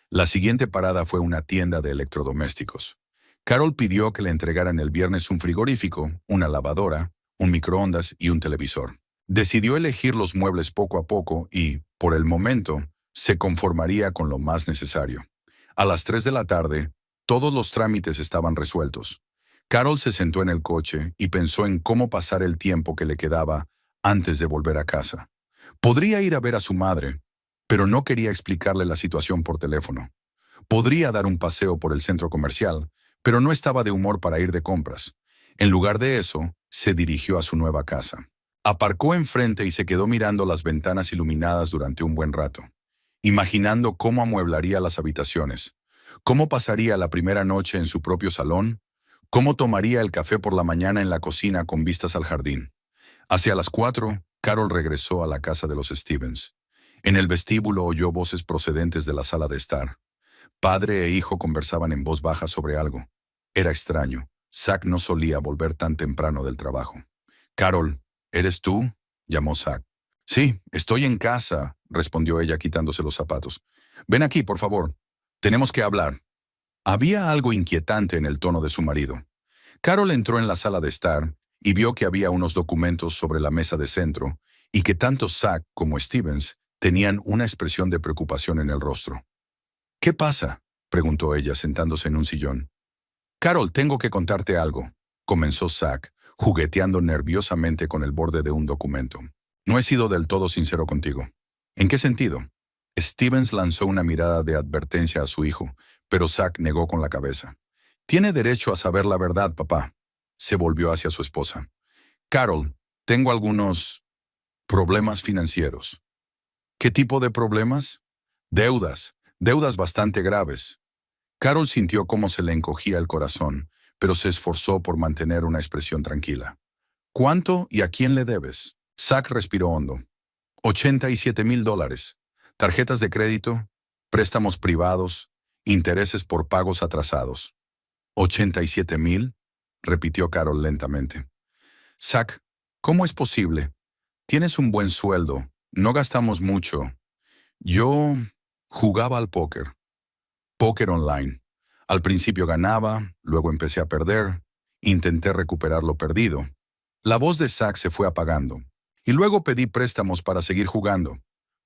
La siguiente parada fue una tienda de electrodomésticos. Carol pidió que le entregaran el viernes un frigorífico, una lavadora, un microondas y un televisor. Decidió elegir los muebles poco a poco y, por el momento, se conformaría con lo más necesario. A las 3 de la tarde, todos los trámites estaban resueltos. Carol se sentó en el coche y pensó en cómo pasar el tiempo que le quedaba antes de volver a casa. Podría ir a ver a su madre, pero no quería explicarle la situación por teléfono. Podría dar un paseo por el centro comercial, pero no estaba de humor para ir de compras. En lugar de eso, se dirigió a su nueva casa. Aparcó enfrente y se quedó mirando las ventanas iluminadas durante un buen rato, imaginando cómo amueblaría las habitaciones, cómo pasaría la primera noche en su propio salón, cómo tomaría el café por la mañana en la cocina con vistas al jardín. Hacia las 4, Carol regresó a la casa de los Stevens. En el vestíbulo oyó voces procedentes de la sala de estar. Padre e hijo conversaban en voz baja sobre algo. Era extraño. Zack no solía volver tan temprano del trabajo. «Carol, ¿eres tú?», llamó Zack. «Sí, estoy en casa», respondió ella quitándose los zapatos. «Ven aquí, por favor. Tenemos que hablar». Había algo inquietante en el tono de su marido. Carol entró en la sala de estar y vio que había unos documentos sobre la mesa de centro y que tanto Zack como Stevens tenían una expresión de preocupación en el rostro. «¿Qué pasa?», preguntó ella sentándose en un sillón. «Carol, tengo que contarte algo», comenzó Zack, jugueteando nerviosamente con el borde de un documento. «No he sido del todo sincero contigo». «¿En qué sentido?». Stevens lanzó una mirada de advertencia a su hijo, pero Zack negó con la cabeza. «Tiene derecho a saber la verdad, papá». Se volvió hacia su esposa. «Carol, tengo algunos problemas financieros». «¿Qué tipo de problemas?». «Deudas bastante graves». Carol sintió cómo se le encogía el corazón, pero se esforzó por mantener una expresión tranquila. «¿Cuánto y a quién le debes?». Zack respiró hondo. $87,000. Tarjetas de crédito, préstamos privados, intereses por pagos atrasados. ¿87,000? Repitió Carol lentamente. «Zack, ¿cómo es posible? Tienes un buen sueldo, no gastamos mucho. Yo jugaba al póker. Póker online. Al principio ganaba, luego empecé a perder. Intenté recuperar lo perdido». La voz de Zack se fue apagando. «Y luego pedí préstamos para seguir jugando.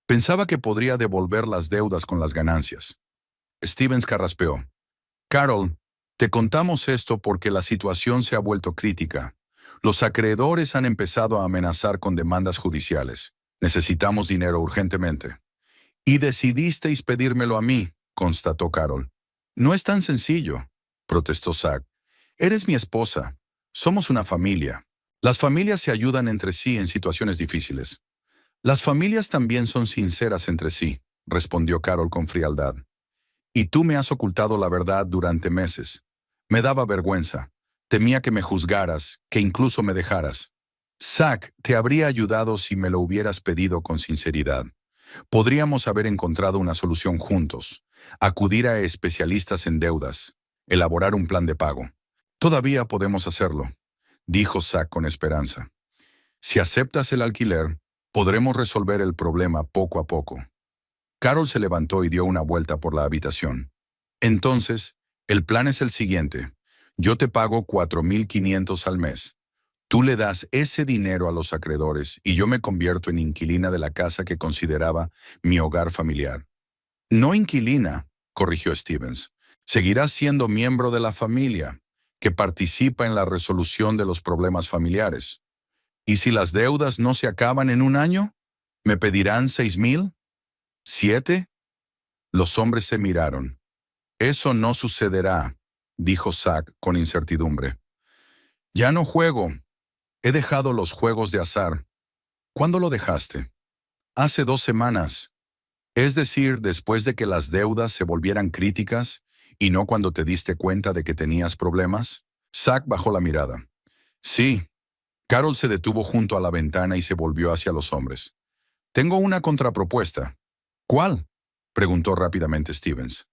Pensaba que podría devolver las deudas con las ganancias». Stevens carraspeó. «Carol, te contamos esto porque la situación se ha vuelto crítica. Los acreedores han empezado a amenazar con demandas judiciales. Necesitamos dinero urgentemente». «Y decidisteis pedírmelo a mí», constató Carol. «No es tan sencillo», protestó Zack. «Eres mi esposa. Somos una familia. Las familias se ayudan entre sí en situaciones difíciles». «Las familias también son sinceras entre sí», respondió Carol con frialdad. «Y tú me has ocultado la verdad durante meses. Me daba vergüenza. Temía que me juzgaras, que incluso me dejaras. Zack, te habría ayudado si me lo hubieras pedido con sinceridad. Podríamos haber encontrado una solución juntos, acudir a especialistas en deudas, elaborar un plan de pago. Todavía podemos hacerlo», dijo Zack con esperanza. «Si aceptas el alquiler, podremos resolver el problema poco a poco». Carol se levantó y dio una vuelta por la habitación. «Entonces, el plan es el siguiente. Yo te pago 4,500 al mes. Tú le das ese dinero a los acreedores y yo me convierto en inquilina de la casa que consideraba mi hogar familiar». «No inquilina», corrigió Stevens. «Seguirás siendo miembro de la familia, que participa en la resolución de los problemas familiares. ¿Y si las deudas no se acaban en un año? ¿Me pedirán 6,000? ¿7?». Los hombres se miraron. «Eso no sucederá», dijo Zack con incertidumbre. «Ya no juego. He dejado los juegos de azar». «¿Cuándo lo dejaste?». «Hace 2 semanas. Es decir, después de que las deudas se volvieran críticas y no cuando te diste cuenta de que tenías problemas». Zack bajó la mirada. «Sí». Carol se detuvo junto a la ventana y se volvió hacia los hombres. «Tengo una contrapropuesta». «¿Cuál?», preguntó rápidamente Stevens.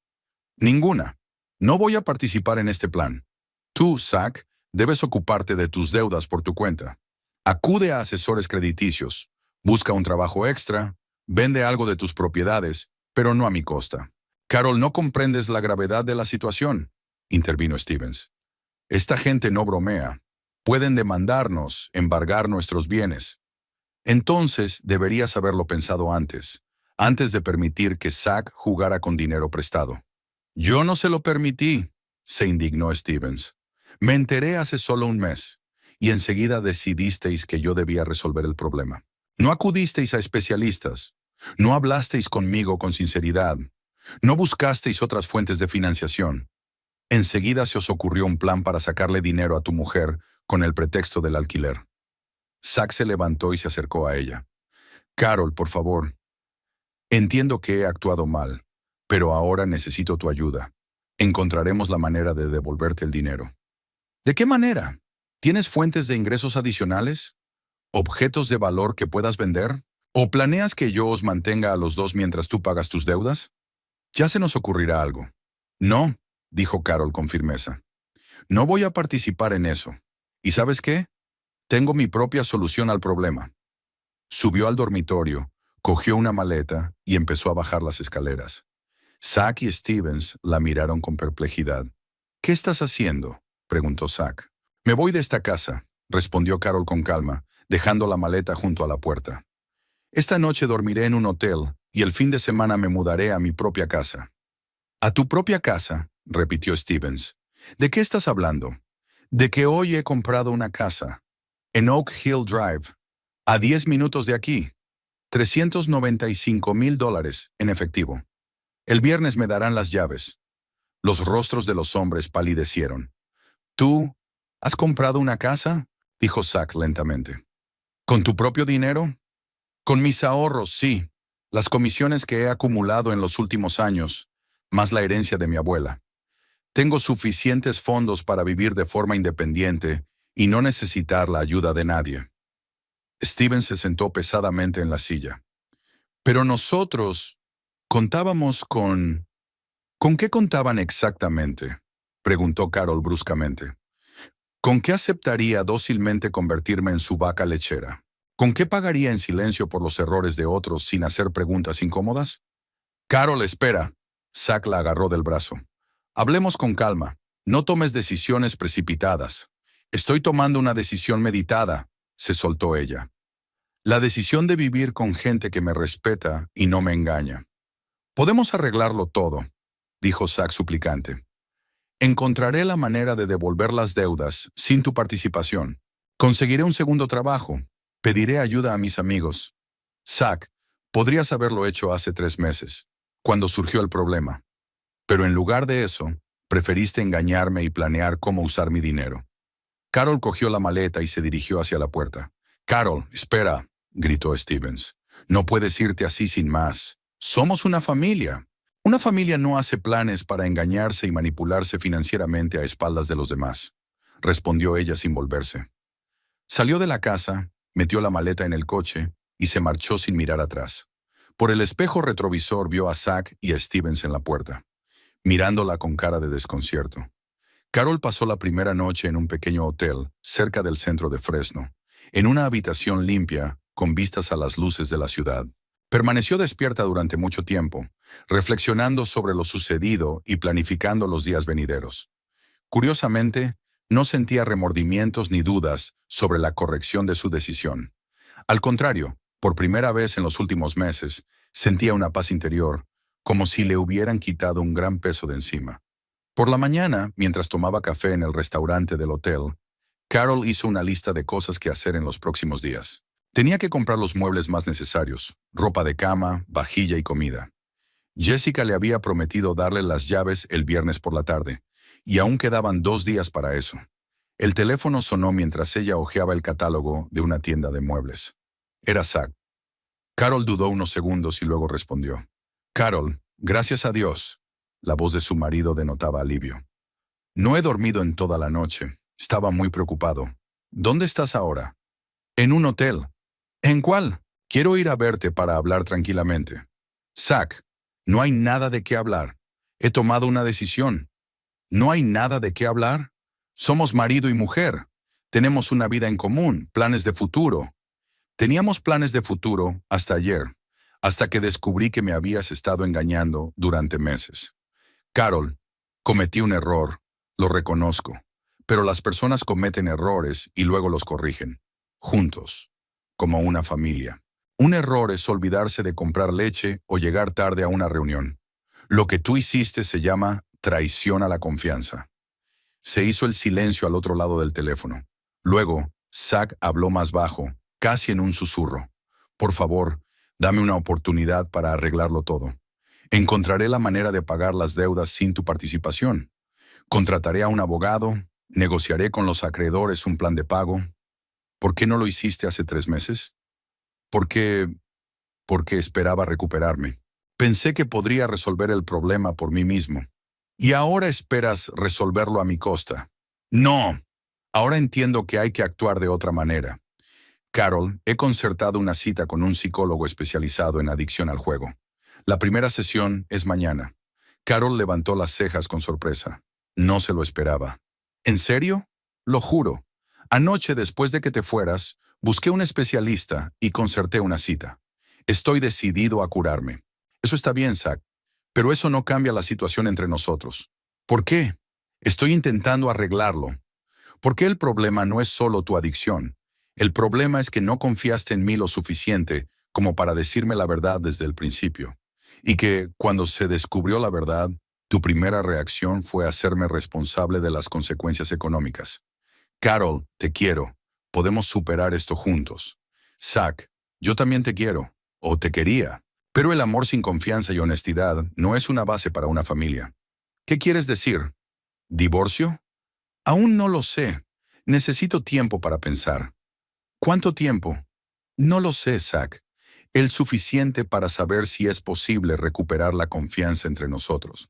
«Ninguna. No voy a participar en este plan. Tú, Zack, debes ocuparte de tus deudas por tu cuenta. Acude a asesores crediticios, busca un trabajo extra, vende algo de tus propiedades, pero no a mi costa». «Carol, no comprendes la gravedad de la situación», intervino Stevens. «Esta gente no bromea. Pueden demandarnos, embargar nuestros bienes. Entonces deberías haberlo pensado antes de permitir que Zack jugara con dinero prestado». «Yo no se lo permití», se indignó Stevens. «Me enteré hace solo un mes, y enseguida decidisteis que yo debía resolver el problema. No acudisteis a especialistas, no hablasteis conmigo con sinceridad, no buscasteis otras fuentes de financiación. Enseguida se os ocurrió un plan para sacarle dinero a tu mujer con el pretexto del alquiler». Zack se levantó y se acercó a ella. «Carol, por favor. Entiendo que he actuado mal, pero ahora necesito tu ayuda. Encontraremos la manera de devolverte el dinero». «¿De qué manera? ¿Tienes fuentes de ingresos adicionales? ¿Objetos de valor que puedas vender? ¿O planeas que yo os mantenga a los dos mientras tú pagas tus deudas? Ya se nos ocurrirá algo». «No», dijo Carol con firmeza. No voy a participar en eso. ¿Y sabes qué? Tengo mi propia solución al problema. Subió al dormitorio, cogió una maleta y empezó a bajar las escaleras. Zack y Stevens la miraron con perplejidad. ¿Qué estás haciendo?, preguntó Zack. Me voy de esta casa, respondió Carol con calma, dejando la maleta junto a la puerta. Esta noche dormiré en un hotel y el fin de semana me mudaré a mi propia casa. ¿A tu propia casa?, repitió Stevens. ¿De qué estás hablando? De que hoy he comprado una casa, en Oak Hill Drive, a 10 minutos de aquí. $395,000 en efectivo. El viernes me darán las llaves. Los rostros de los hombres palidecieron. ¿Tú has comprado una casa?, dijo Zack lentamente. ¿Con tu propio dinero? Con mis ahorros, sí. Las comisiones que he acumulado en los últimos años, más la herencia de mi abuela. Tengo suficientes fondos para vivir de forma independiente y no necesitar la ayuda de nadie. Steven se sentó pesadamente en la silla. Pero nosotros contábamos con... ¿Con qué contaban exactamente?, preguntó Carol bruscamente. ¿Con qué aceptaría dócilmente convertirme en su vaca lechera? ¿Con qué pagaría en silencio por los errores de otros sin hacer preguntas incómodas? Carol, espera. Zack la agarró del brazo. Hablemos con calma. No tomes decisiones precipitadas. Estoy tomando una decisión meditada, se soltó ella. La decisión de vivir con gente que me respeta y no me engaña. Podemos arreglarlo todo, dijo Zack suplicante. Encontraré la manera de devolver las deudas sin tu participación. Conseguiré un segundo trabajo. Pediré ayuda a mis amigos. Zack, podrías haberlo hecho hace 3 meses, cuando surgió el problema. Pero en lugar de eso, preferiste engañarme y planear cómo usar mi dinero. Carol cogió la maleta y se dirigió hacia la puerta. Carol, espera, gritó Stevens. No puedes irte así sin más. Somos una familia. Una familia no hace planes para engañarse y manipularse financieramente a espaldas de los demás, respondió ella sin volverse. Salió de la casa, metió la maleta en el coche y se marchó sin mirar atrás. Por el espejo retrovisor vio a Zack y a Stevens en la puerta, mirándola con cara de desconcierto. Carol pasó la primera noche en un pequeño hotel cerca del centro de Fresno, en una habitación limpia con vistas a las luces de la ciudad. Permaneció despierta durante mucho tiempo, reflexionando sobre lo sucedido y planificando los días venideros. Curiosamente, no sentía remordimientos ni dudas sobre la corrección de su decisión. Al contrario, por primera vez en los últimos meses, sentía una paz interior, como si le hubieran quitado un gran peso de encima. Por la mañana, mientras tomaba café en el restaurante del hotel, Carol hizo una lista de cosas que hacer en los próximos días. Tenía que comprar los muebles más necesarios, ropa de cama, vajilla y comida. Jessica le había prometido darle las llaves el viernes por la tarde, y aún quedaban 2 días para eso. El teléfono sonó mientras ella hojeaba el catálogo de una tienda de muebles. Era Zack. Carol dudó unos segundos y luego respondió. Carol, gracias a Dios. La voz de su marido denotaba alivio. No he dormido en toda la noche. Estaba muy preocupado. ¿Dónde estás ahora? En un hotel. ¿En cuál? Quiero ir a verte para hablar tranquilamente. Zack, no hay nada de qué hablar. He tomado una decisión. ¿No hay nada de qué hablar? Somos marido y mujer. Tenemos una vida en común, planes de futuro. Teníamos planes de futuro hasta ayer, hasta que descubrí que me habías estado engañando durante meses. Carol, cometí un error, lo reconozco, pero las personas cometen errores y luego los corrigen, juntos, como una familia. Un error es olvidarse de comprar leche o llegar tarde a una reunión. Lo que tú hiciste se llama traición a la confianza. Se hizo el silencio al otro lado del teléfono. Luego, Zack habló más bajo, casi en un susurro. Por favor, dame una oportunidad para arreglarlo todo. Encontraré la manera de pagar las deudas sin tu participación. Contrataré a un abogado, negociaré con los acreedores un plan de pago. ¿Por qué no lo hiciste hace 3 meses? Porque esperaba recuperarme. Pensé que podría resolver el problema por mí mismo. Y ahora esperas resolverlo a mi costa. No. Ahora entiendo que hay que actuar de otra manera. Carol, he concertado una cita con un psicólogo especializado en adicción al juego. La primera sesión es mañana. Carol levantó las cejas con sorpresa. No se lo esperaba. ¿En serio? Lo juro. Anoche, después de que te fueras, busqué un especialista y concerté una cita. Estoy decidido a curarme. Eso está bien, Zach, pero eso no cambia la situación entre nosotros. ¿Por qué? Estoy intentando arreglarlo. Porque el problema no es solo tu adicción. El problema es que no confiaste en mí lo suficiente como para decirme la verdad desde el principio. Y que, cuando se descubrió la verdad, tu primera reacción fue hacerme responsable de las consecuencias económicas. Carol, te quiero. Podemos superar esto juntos. Zach, yo también te quiero. O te quería. Pero el amor sin confianza y honestidad no es una base para una familia. ¿Qué quieres decir? ¿Divorcio? Aún no lo sé. Necesito tiempo para pensar. ¿Cuánto tiempo? No lo sé, Zach. El suficiente para saber si es posible recuperar la confianza entre nosotros.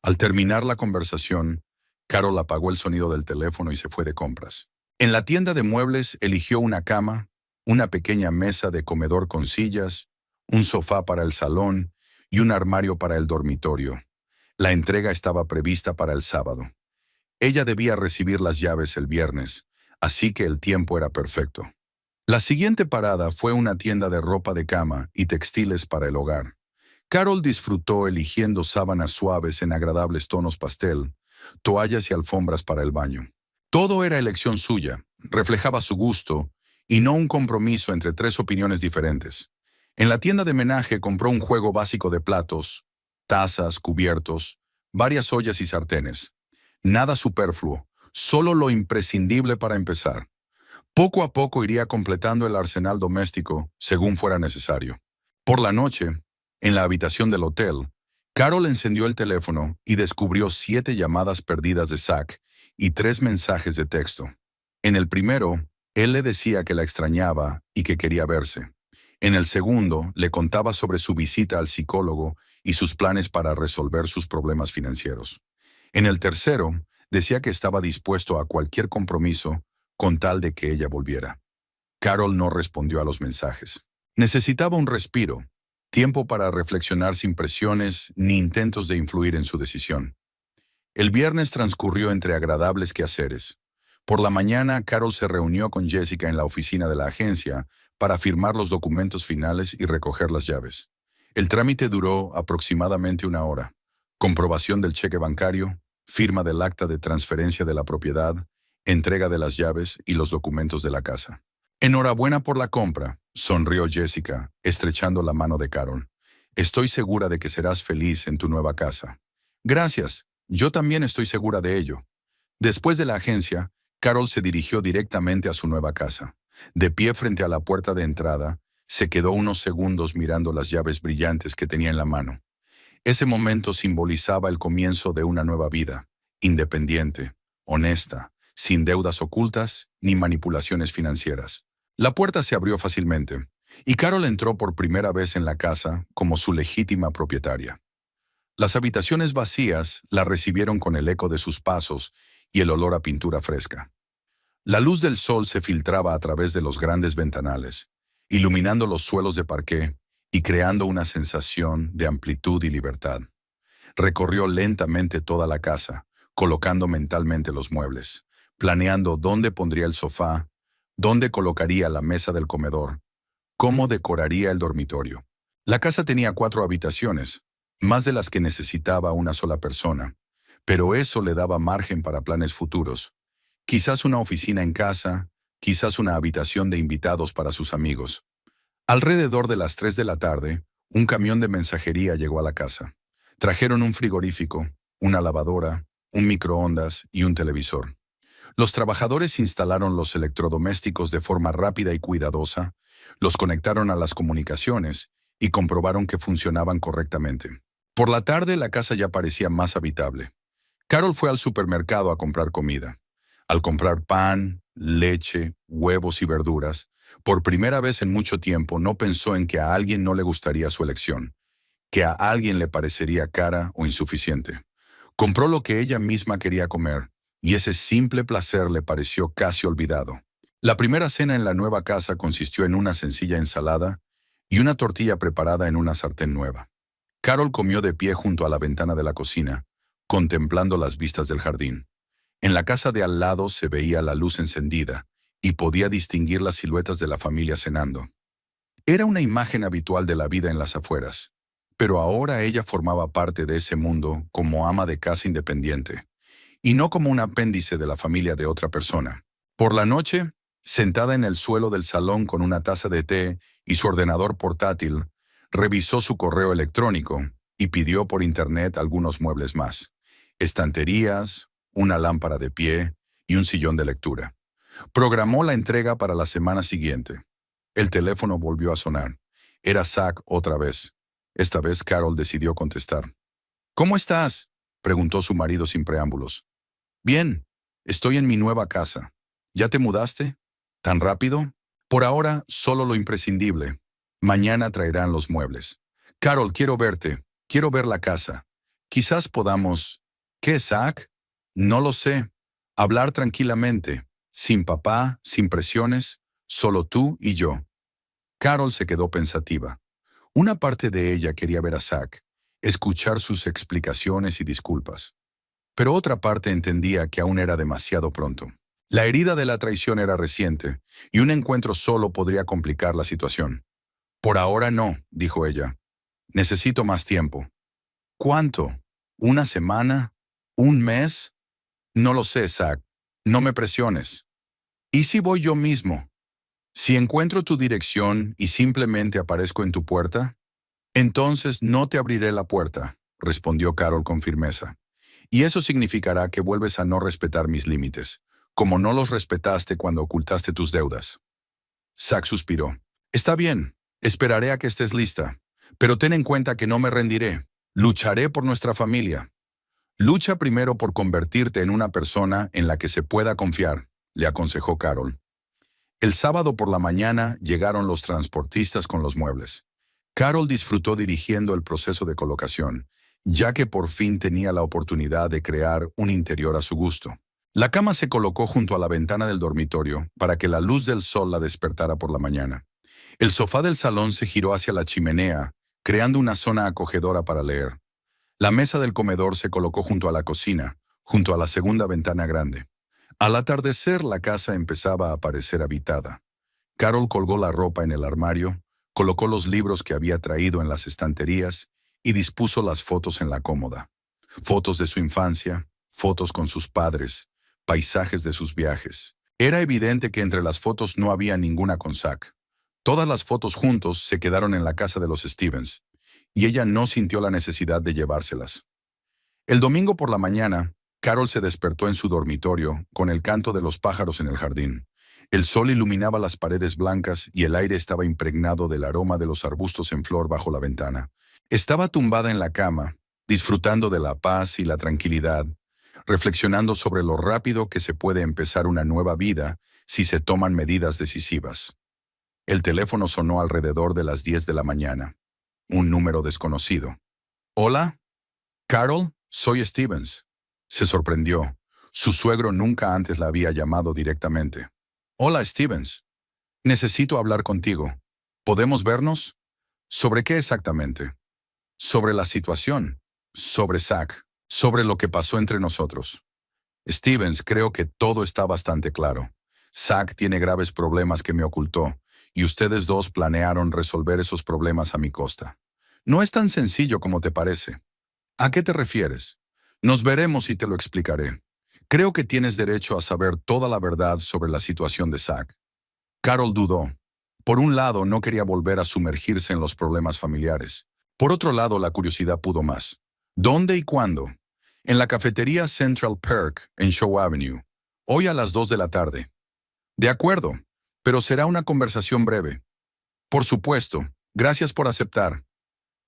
Al terminar la conversación, Carol apagó el sonido del teléfono y se fue de compras. En la tienda de muebles eligió una cama, una pequeña mesa de comedor con sillas, un sofá para el salón y un armario para el dormitorio. La entrega estaba prevista para el sábado. Ella debía recibir las llaves el viernes, así que el tiempo era perfecto. La siguiente parada fue una tienda de ropa de cama y textiles para el hogar. Carol disfrutó eligiendo sábanas suaves en agradables tonos pastel, toallas y alfombras para el baño. Todo era elección suya, reflejaba su gusto y no un compromiso entre tres opiniones diferentes. En la tienda de menaje compró un juego básico de platos, tazas, cubiertos, varias ollas y sartenes. Nada superfluo, solo lo imprescindible para empezar. Poco a poco iría completando el arsenal doméstico según fuera necesario. Por la noche, en la habitación del hotel, Carol encendió el teléfono y descubrió 7 llamadas perdidas de Zach y 3 mensajes de texto. En el primero, él le decía que la extrañaba y que quería verse. En el segundo, le contaba sobre su visita al psicólogo y sus planes para resolver sus problemas financieros. En el tercero, decía que estaba dispuesto a cualquier compromiso con tal de que ella volviera. Carol no respondió a los mensajes. Necesitaba un respiro, tiempo para reflexionar sin presiones ni intentos de influir en su decisión. El viernes transcurrió entre agradables quehaceres. Por la mañana, Carol se reunió con Jessica en la oficina de la agencia para firmar los documentos finales y recoger las llaves. El trámite duró aproximadamente 1 hora. Comprobación del cheque bancario, firma del acta de transferencia de la propiedad, entrega de las llaves y los documentos de la casa. Enhorabuena por la compra, sonrió Jessica, estrechando la mano de Carol. Estoy segura de que serás feliz en tu nueva casa. Gracias, yo también estoy segura de ello. Después de la agencia, Carol se dirigió directamente a su nueva casa. De pie frente a la puerta de entrada, se quedó unos segundos mirando las llaves brillantes que tenía en la mano. Ese momento simbolizaba el comienzo de una nueva vida, independiente, honesta, sin deudas ocultas ni manipulaciones financieras. La puerta se abrió fácilmente, y Carol entró por primera vez en la casa como su legítima propietaria. Las habitaciones vacías la recibieron con el eco de sus pasos y el olor a pintura fresca. La luz del sol se filtraba a través de los grandes ventanales, iluminando los suelos de parqué y creando una sensación de amplitud y libertad. Recorrió lentamente toda la casa, colocando mentalmente los muebles, planeando dónde pondría el sofá, dónde colocaría la mesa del comedor, cómo decoraría el dormitorio. La casa tenía 4 habitaciones, más de las que necesitaba una sola persona, pero eso le daba margen para planes futuros. Quizás una oficina en casa, quizás una habitación de invitados para sus amigos. Alrededor de las 3 de la tarde, un camión de mensajería llegó a la casa. Trajeron un frigorífico, una lavadora, un microondas y un televisor. Los trabajadores instalaron los electrodomésticos de forma rápida y cuidadosa, los conectaron a las comunicaciones y comprobaron que funcionaban correctamente. Por la tarde la casa ya parecía más habitable. Carol fue al supermercado a comprar comida. Al comprar pan, leche, huevos y verduras, por primera vez en mucho tiempo no pensó en que a alguien no le gustaría su elección, que a alguien le parecería cara o insuficiente. Compró lo que ella misma quería comer, y ese simple placer le pareció casi olvidado. La primera cena en la nueva casa consistió en una sencilla ensalada y una tortilla preparada en una sartén nueva. Carol comió de pie junto a la ventana de la cocina, contemplando las vistas del jardín. En la casa de al lado se veía la luz encendida y podía distinguir las siluetas de la familia cenando. Era una imagen habitual de la vida en las afueras, pero ahora ella formaba parte de ese mundo como ama de casa independiente, y no como un apéndice de la familia de otra persona. Por la noche, sentada en el suelo del salón con una taza de té y su ordenador portátil, revisó su correo electrónico y pidió por internet algunos muebles más: estanterías, una lámpara de pie y un sillón de lectura. Programó la entrega para la semana siguiente. El teléfono volvió a sonar. Era Zach otra vez. Esta vez Carol decidió contestar. ¿Cómo estás?, preguntó su marido sin preámbulos. Bien, estoy en mi nueva casa. ¿Ya te mudaste? ¿Tan rápido? Por ahora, solo lo imprescindible. Mañana traerán los muebles. Carol, quiero verte. Quiero ver la casa. Quizás podamos... ¿Qué, Zach? No lo sé. Hablar tranquilamente. Sin papá, sin presiones. Solo tú y yo. Carol se quedó pensativa. Una parte de ella quería ver a Zach, escuchar sus explicaciones y disculpas. Pero otra parte entendía que aún era demasiado pronto. La herida de la traición era reciente, y un encuentro solo podría complicar la situación. Por ahora no, dijo ella. Necesito más tiempo. ¿Cuánto? ¿Una semana? ¿Un mes? No lo sé, Zach. No me presiones. ¿Y si voy yo mismo? Si encuentro tu dirección y simplemente aparezco en tu puerta, entonces no te abriré la puerta, respondió Carol con firmeza. Y eso significará que vuelves a no respetar mis límites, como no los respetaste cuando ocultaste tus deudas. Zach suspiró. Está bien, esperaré a que estés lista, pero ten en cuenta que no me rendiré. Lucharé por nuestra familia. Lucha primero por convertirte en una persona en la que se pueda confiar, le aconsejó Carol. El sábado por la mañana llegaron los transportistas con los muebles. Carol disfrutó dirigiendo el proceso de colocación, ya que por fin tenía la oportunidad de crear un interior a su gusto. La cama se colocó junto a la ventana del dormitorio para que la luz del sol la despertara por la mañana. El sofá del salón se giró hacia la chimenea, creando una zona acogedora para leer. La mesa del comedor se colocó junto a la cocina, junto a la segunda ventana grande. Al atardecer, la casa empezaba a parecer habitada. Carol colgó la ropa en el armario, colocó los libros que había traído en las estanterías y dispuso las fotos en la cómoda. Fotos de su infancia, fotos con sus padres, paisajes de sus viajes. Era evidente que entre las fotos no había ninguna con Zach. Todas las fotos juntos se quedaron en la casa de los Stevens, y ella no sintió la necesidad de llevárselas. El domingo por la mañana, Carol se despertó en su dormitorio con el canto de los pájaros en el jardín. El sol iluminaba las paredes blancas y el aire estaba impregnado del aroma de los arbustos en flor bajo la ventana. Estaba tumbada en la cama, disfrutando de la paz y la tranquilidad, reflexionando sobre lo rápido que se puede empezar una nueva vida si se toman medidas decisivas. El teléfono sonó alrededor de las 10 de la mañana. Un número desconocido. ¿Hola? Carol, soy Stevens. Se sorprendió. Su suegro nunca antes la había llamado directamente. Hola, Stevens. Necesito hablar contigo. ¿Podemos vernos? ¿Sobre qué exactamente? Sobre la situación. Sobre Zach. Sobre lo que pasó entre nosotros. Stevens, creo que todo está bastante claro. Zach tiene graves problemas que me ocultó, y ustedes dos planearon resolver esos problemas a mi costa. No es tan sencillo como te parece. ¿A qué te refieres? Nos veremos y te lo explicaré. Creo que tienes derecho a saber toda la verdad sobre la situación de Zach. Carol dudó. Por un lado, no quería volver a sumergirse en los problemas familiares. Por otro lado, la curiosidad pudo más. ¿Dónde y cuándo? En la cafetería Central Perk, en Shaw Avenue. Hoy a las 2 de la tarde. De acuerdo, pero será una conversación breve. Por supuesto, gracias por aceptar.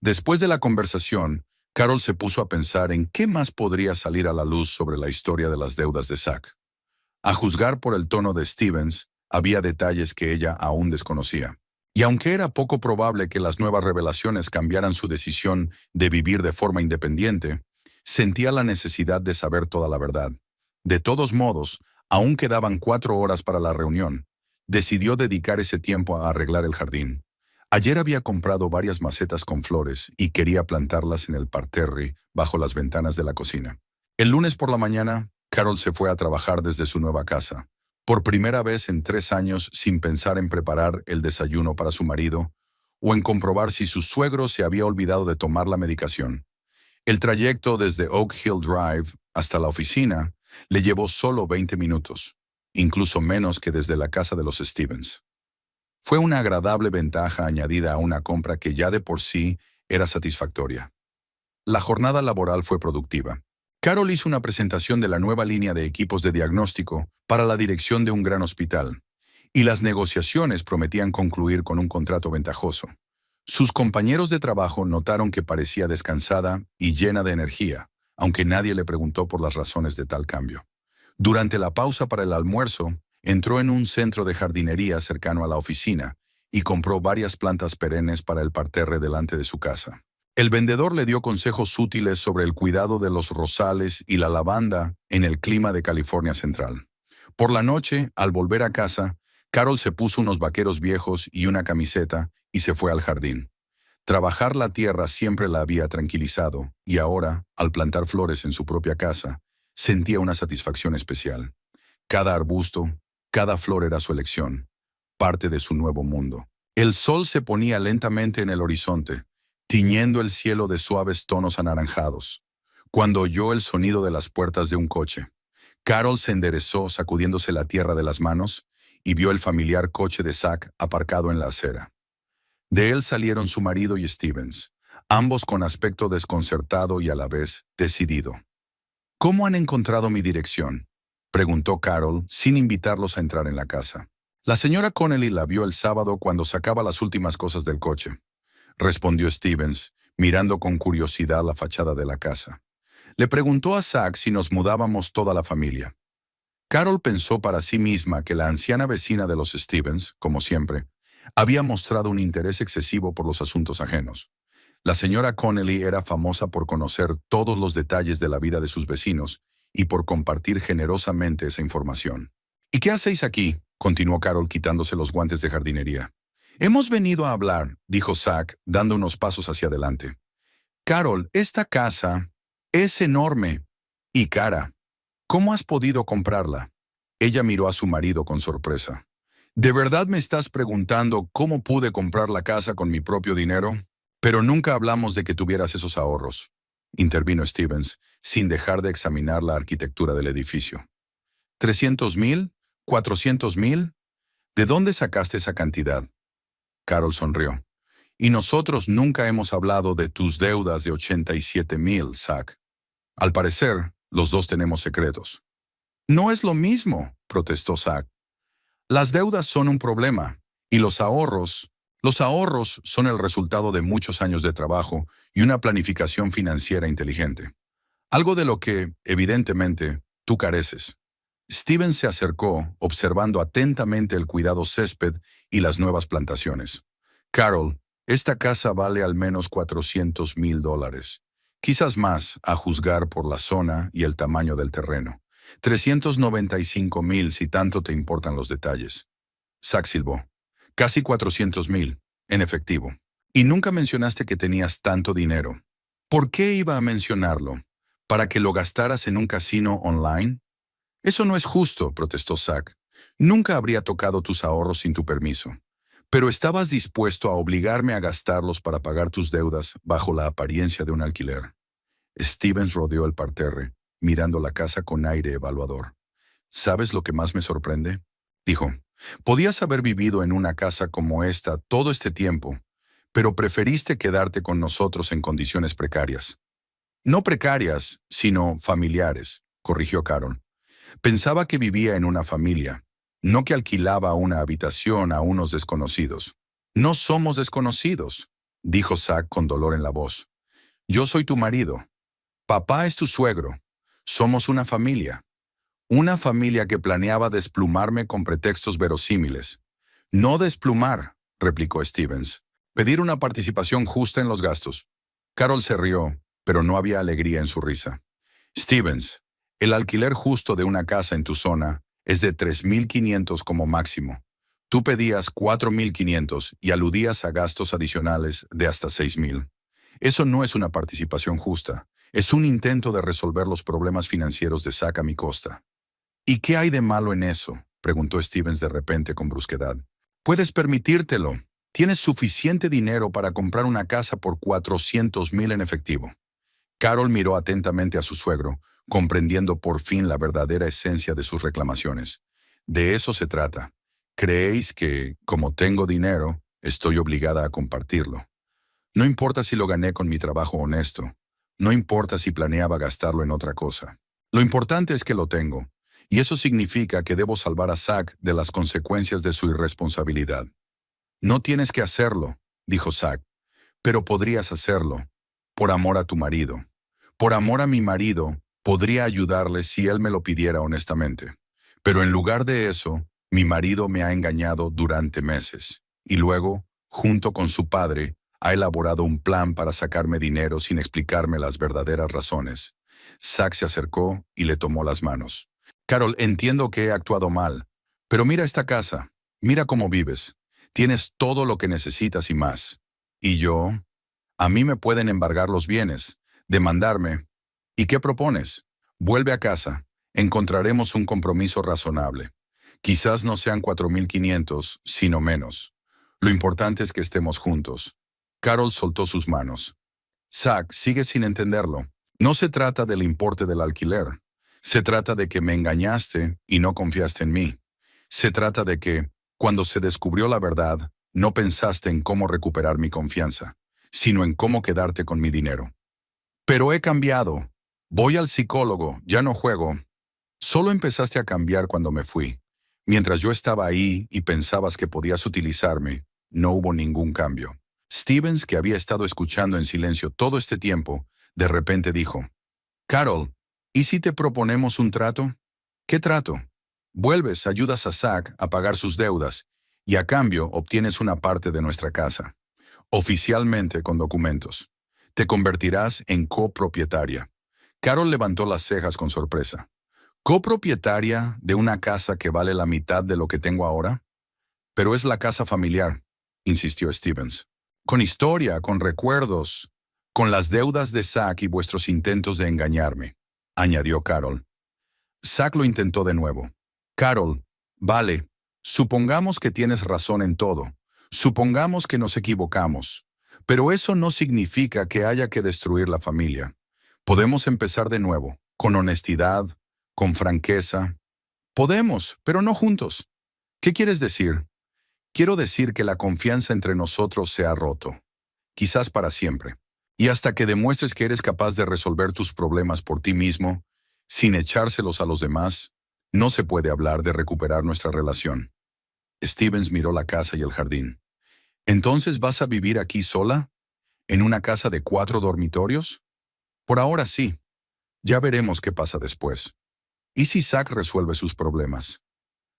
Después de la conversación, Carol se puso a pensar en qué más podría salir a la luz sobre la historia de las deudas de Zach. A juzgar por el tono de Stevens, había detalles que ella aún desconocía. Y aunque era poco probable que las nuevas revelaciones cambiaran su decisión de vivir de forma independiente, sentía la necesidad de saber toda la verdad. De todos modos, aún quedaban 4 horas para la reunión. Decidió dedicar ese tiempo a arreglar el jardín. Ayer había comprado varias macetas con flores y quería plantarlas en el parterre bajo las ventanas de la cocina. El lunes por la mañana, Carol se fue a trabajar desde su nueva casa. Por primera vez en 3 años sin pensar en preparar el desayuno para su marido o en comprobar si su suegro se había olvidado de tomar la medicación. El trayecto desde Oak Hill Drive hasta la oficina le llevó solo 20 minutos, incluso menos que desde la casa de los Stevens. Fue una agradable ventaja añadida a una compra que ya de por sí era satisfactoria. La jornada laboral fue productiva. Carol hizo una presentación de la nueva línea de equipos de diagnóstico para la dirección de un gran hospital, y las negociaciones prometían concluir con un contrato ventajoso. Sus compañeros de trabajo notaron que parecía descansada y llena de energía, aunque nadie le preguntó por las razones de tal cambio. Durante la pausa para el almuerzo, entró en un centro de jardinería cercano a la oficina y compró varias plantas perennes para el parterre delante de su casa. El vendedor le dio consejos útiles sobre el cuidado de los rosales y la lavanda en el clima de California Central. Por la noche, al volver a casa, Carol se puso unos vaqueros viejos y una camiseta y se fue al jardín. Trabajar la tierra siempre la había tranquilizado y ahora, al plantar flores en su propia casa, sentía una satisfacción especial. Cada arbusto, cada flor era su elección, parte de su nuevo mundo. El sol se ponía lentamente en el horizonte, tiñendo el cielo de suaves tonos anaranjados. Cuando oyó el sonido de las puertas de un coche, Carol se enderezó sacudiéndose la tierra de las manos y vio el familiar coche de Zach aparcado en la acera. De él salieron su marido y Stevens, ambos con aspecto desconcertado y a la vez decidido. ¿Cómo han encontrado mi dirección?, preguntó Carol sin invitarlos a entrar en la casa. La señora Connelly la vio el sábado cuando sacaba las últimas cosas del coche, respondió Stevens, mirando con curiosidad la fachada de la casa. Le preguntó a Zach si nos mudábamos toda la familia. Carol pensó para sí misma que la anciana vecina de los Stevens, como siempre, había mostrado un interés excesivo por los asuntos ajenos. La señora Connelly era famosa por conocer todos los detalles de la vida de sus vecinos y por compartir generosamente esa información. ¿Y qué hacéis aquí?, continuó Carol quitándose los guantes de jardinería. Hemos venido a hablar, dijo Zach, dando unos pasos hacia adelante. Carol, esta casa es enorme y cara. ¿Cómo has podido comprarla? Ella miró a su marido con sorpresa. ¿De verdad me estás preguntando cómo pude comprar la casa con mi propio dinero? Pero nunca hablamos de que tuvieras esos ahorros, intervino Stevens, sin dejar de examinar la arquitectura del edificio. ¿300,000? ¿400,000? ¿De dónde sacaste esa cantidad? Carol sonrió. Y nosotros nunca hemos hablado de tus deudas de 87,000, Zach. Al parecer, los dos tenemos secretos. No es lo mismo, protestó Zach. Las deudas son un problema, y los ahorros son el resultado de muchos años de trabajo y una planificación financiera inteligente. Algo de lo que, evidentemente, tú careces. Steven se acercó, observando atentamente el cuidado césped y las nuevas plantaciones. Carol, esta casa vale al menos $400,000. Quizás más, a juzgar por la zona y el tamaño del terreno. 395,000 si tanto te importan los detalles. Zach silbó. Casi 400,000, en efectivo. Y nunca mencionaste que tenías tanto dinero. ¿Por qué iba a mencionarlo? ¿Para que lo gastaras en un casino online? Eso no es justo, protestó Zach. Nunca habría tocado tus ahorros sin tu permiso. Pero estabas dispuesto a obligarme a gastarlos para pagar tus deudas bajo la apariencia de un alquiler. Stevens rodeó el parterre, mirando la casa con aire evaluador. ¿Sabes lo que más me sorprende?, dijo. Podías haber vivido en una casa como esta todo este tiempo, pero preferiste quedarte con nosotros en condiciones precarias. No precarias, sino familiares, corrigió Carol. Pensaba que vivía en una familia, no que alquilaba una habitación a unos desconocidos. No somos desconocidos, dijo Zach con dolor en la voz. Yo soy tu marido. Papá es tu suegro. Somos una familia. Una familia que planeaba desplumarme con pretextos verosímiles. No desplumar, replicó Stevens. Pedir una participación justa en los gastos. Carol se rió, pero no había alegría en su risa. Stevens, el alquiler justo de una casa en tu zona es de 3,500 como máximo. Tú pedías 4,500 y aludías a gastos adicionales de hasta 6,000. Eso no es una participación justa. Es un intento de resolver los problemas financieros de Zack a mi costa. ¿Y qué hay de malo en eso?, preguntó Stevens de repente con brusquedad. Puedes permitírtelo. Tienes suficiente dinero para comprar una casa por 400,000 en efectivo. Carol miró atentamente a su suegro, comprendiendo por fin la verdadera esencia de sus reclamaciones. De eso se trata. Creéis que, como tengo dinero, estoy obligada a compartirlo. No importa si lo gané con mi trabajo honesto. No importa si planeaba gastarlo en otra cosa. Lo importante es que lo tengo, y eso significa que debo salvar a Zack de las consecuencias de su irresponsabilidad. No tienes que hacerlo, dijo Zack, pero podrías hacerlo, por amor a tu marido. Por amor a mi marido, podría ayudarle si él me lo pidiera honestamente. Pero en lugar de eso, mi marido me ha engañado durante meses. Y luego, junto con su padre, ha elaborado un plan para sacarme dinero sin explicarme las verdaderas razones. Zack se acercó y le tomó las manos. Carol, entiendo que he actuado mal, pero mira esta casa, mira cómo vives. Tienes todo lo que necesitas y más. Y yo, a mí me pueden embargar los bienes, demandarme. ¿Y qué propones? Vuelve a casa. Encontraremos un compromiso razonable. Quizás no sean 4,500, sino menos. Lo importante es que estemos juntos. Carol soltó sus manos. Zack, sigue sin entenderlo. No se trata del importe del alquiler. Se trata de que me engañaste y no confiaste en mí. Se trata de que, cuando se descubrió la verdad, no pensaste en cómo recuperar mi confianza, sino en cómo quedarte con mi dinero. Pero he cambiado. Voy al psicólogo, ya no juego. Solo empezaste a cambiar cuando me fui. Mientras yo estaba ahí y pensabas que podías utilizarme, no hubo ningún cambio. Stevens, que había estado escuchando en silencio todo este tiempo, de repente dijo, Carol, ¿y si te proponemos un trato? ¿Qué trato? Vuelves, ayudas a Zack a pagar sus deudas y a cambio obtienes una parte de nuestra casa, oficialmente con documentos. Te convertirás en copropietaria. Carol levantó las cejas con sorpresa. ¿Copropietaria de una casa que vale la mitad de lo que tengo ahora? Pero es la casa familiar, insistió Stevens. Con historia, con recuerdos, con las deudas de Zack y vuestros intentos de engañarme, añadió Carol. Zack lo intentó de nuevo. Carol, vale, supongamos que tienes razón en todo. Supongamos que nos equivocamos. Pero eso no significa que haya que destruir la familia. Podemos empezar de nuevo, con honestidad, con franqueza. Podemos, pero no juntos. ¿Qué quieres decir? Quiero decir que la confianza entre nosotros se ha roto. Quizás para siempre. Y hasta que demuestres que eres capaz de resolver tus problemas por ti mismo, sin echárselos a los demás, no se puede hablar de recuperar nuestra relación. Stevens miró la casa y el jardín. ¿Entonces vas a vivir aquí sola? ¿En una casa de 4 dormitorios? Por ahora sí. Ya veremos qué pasa después. ¿Y si Zack resuelve sus problemas?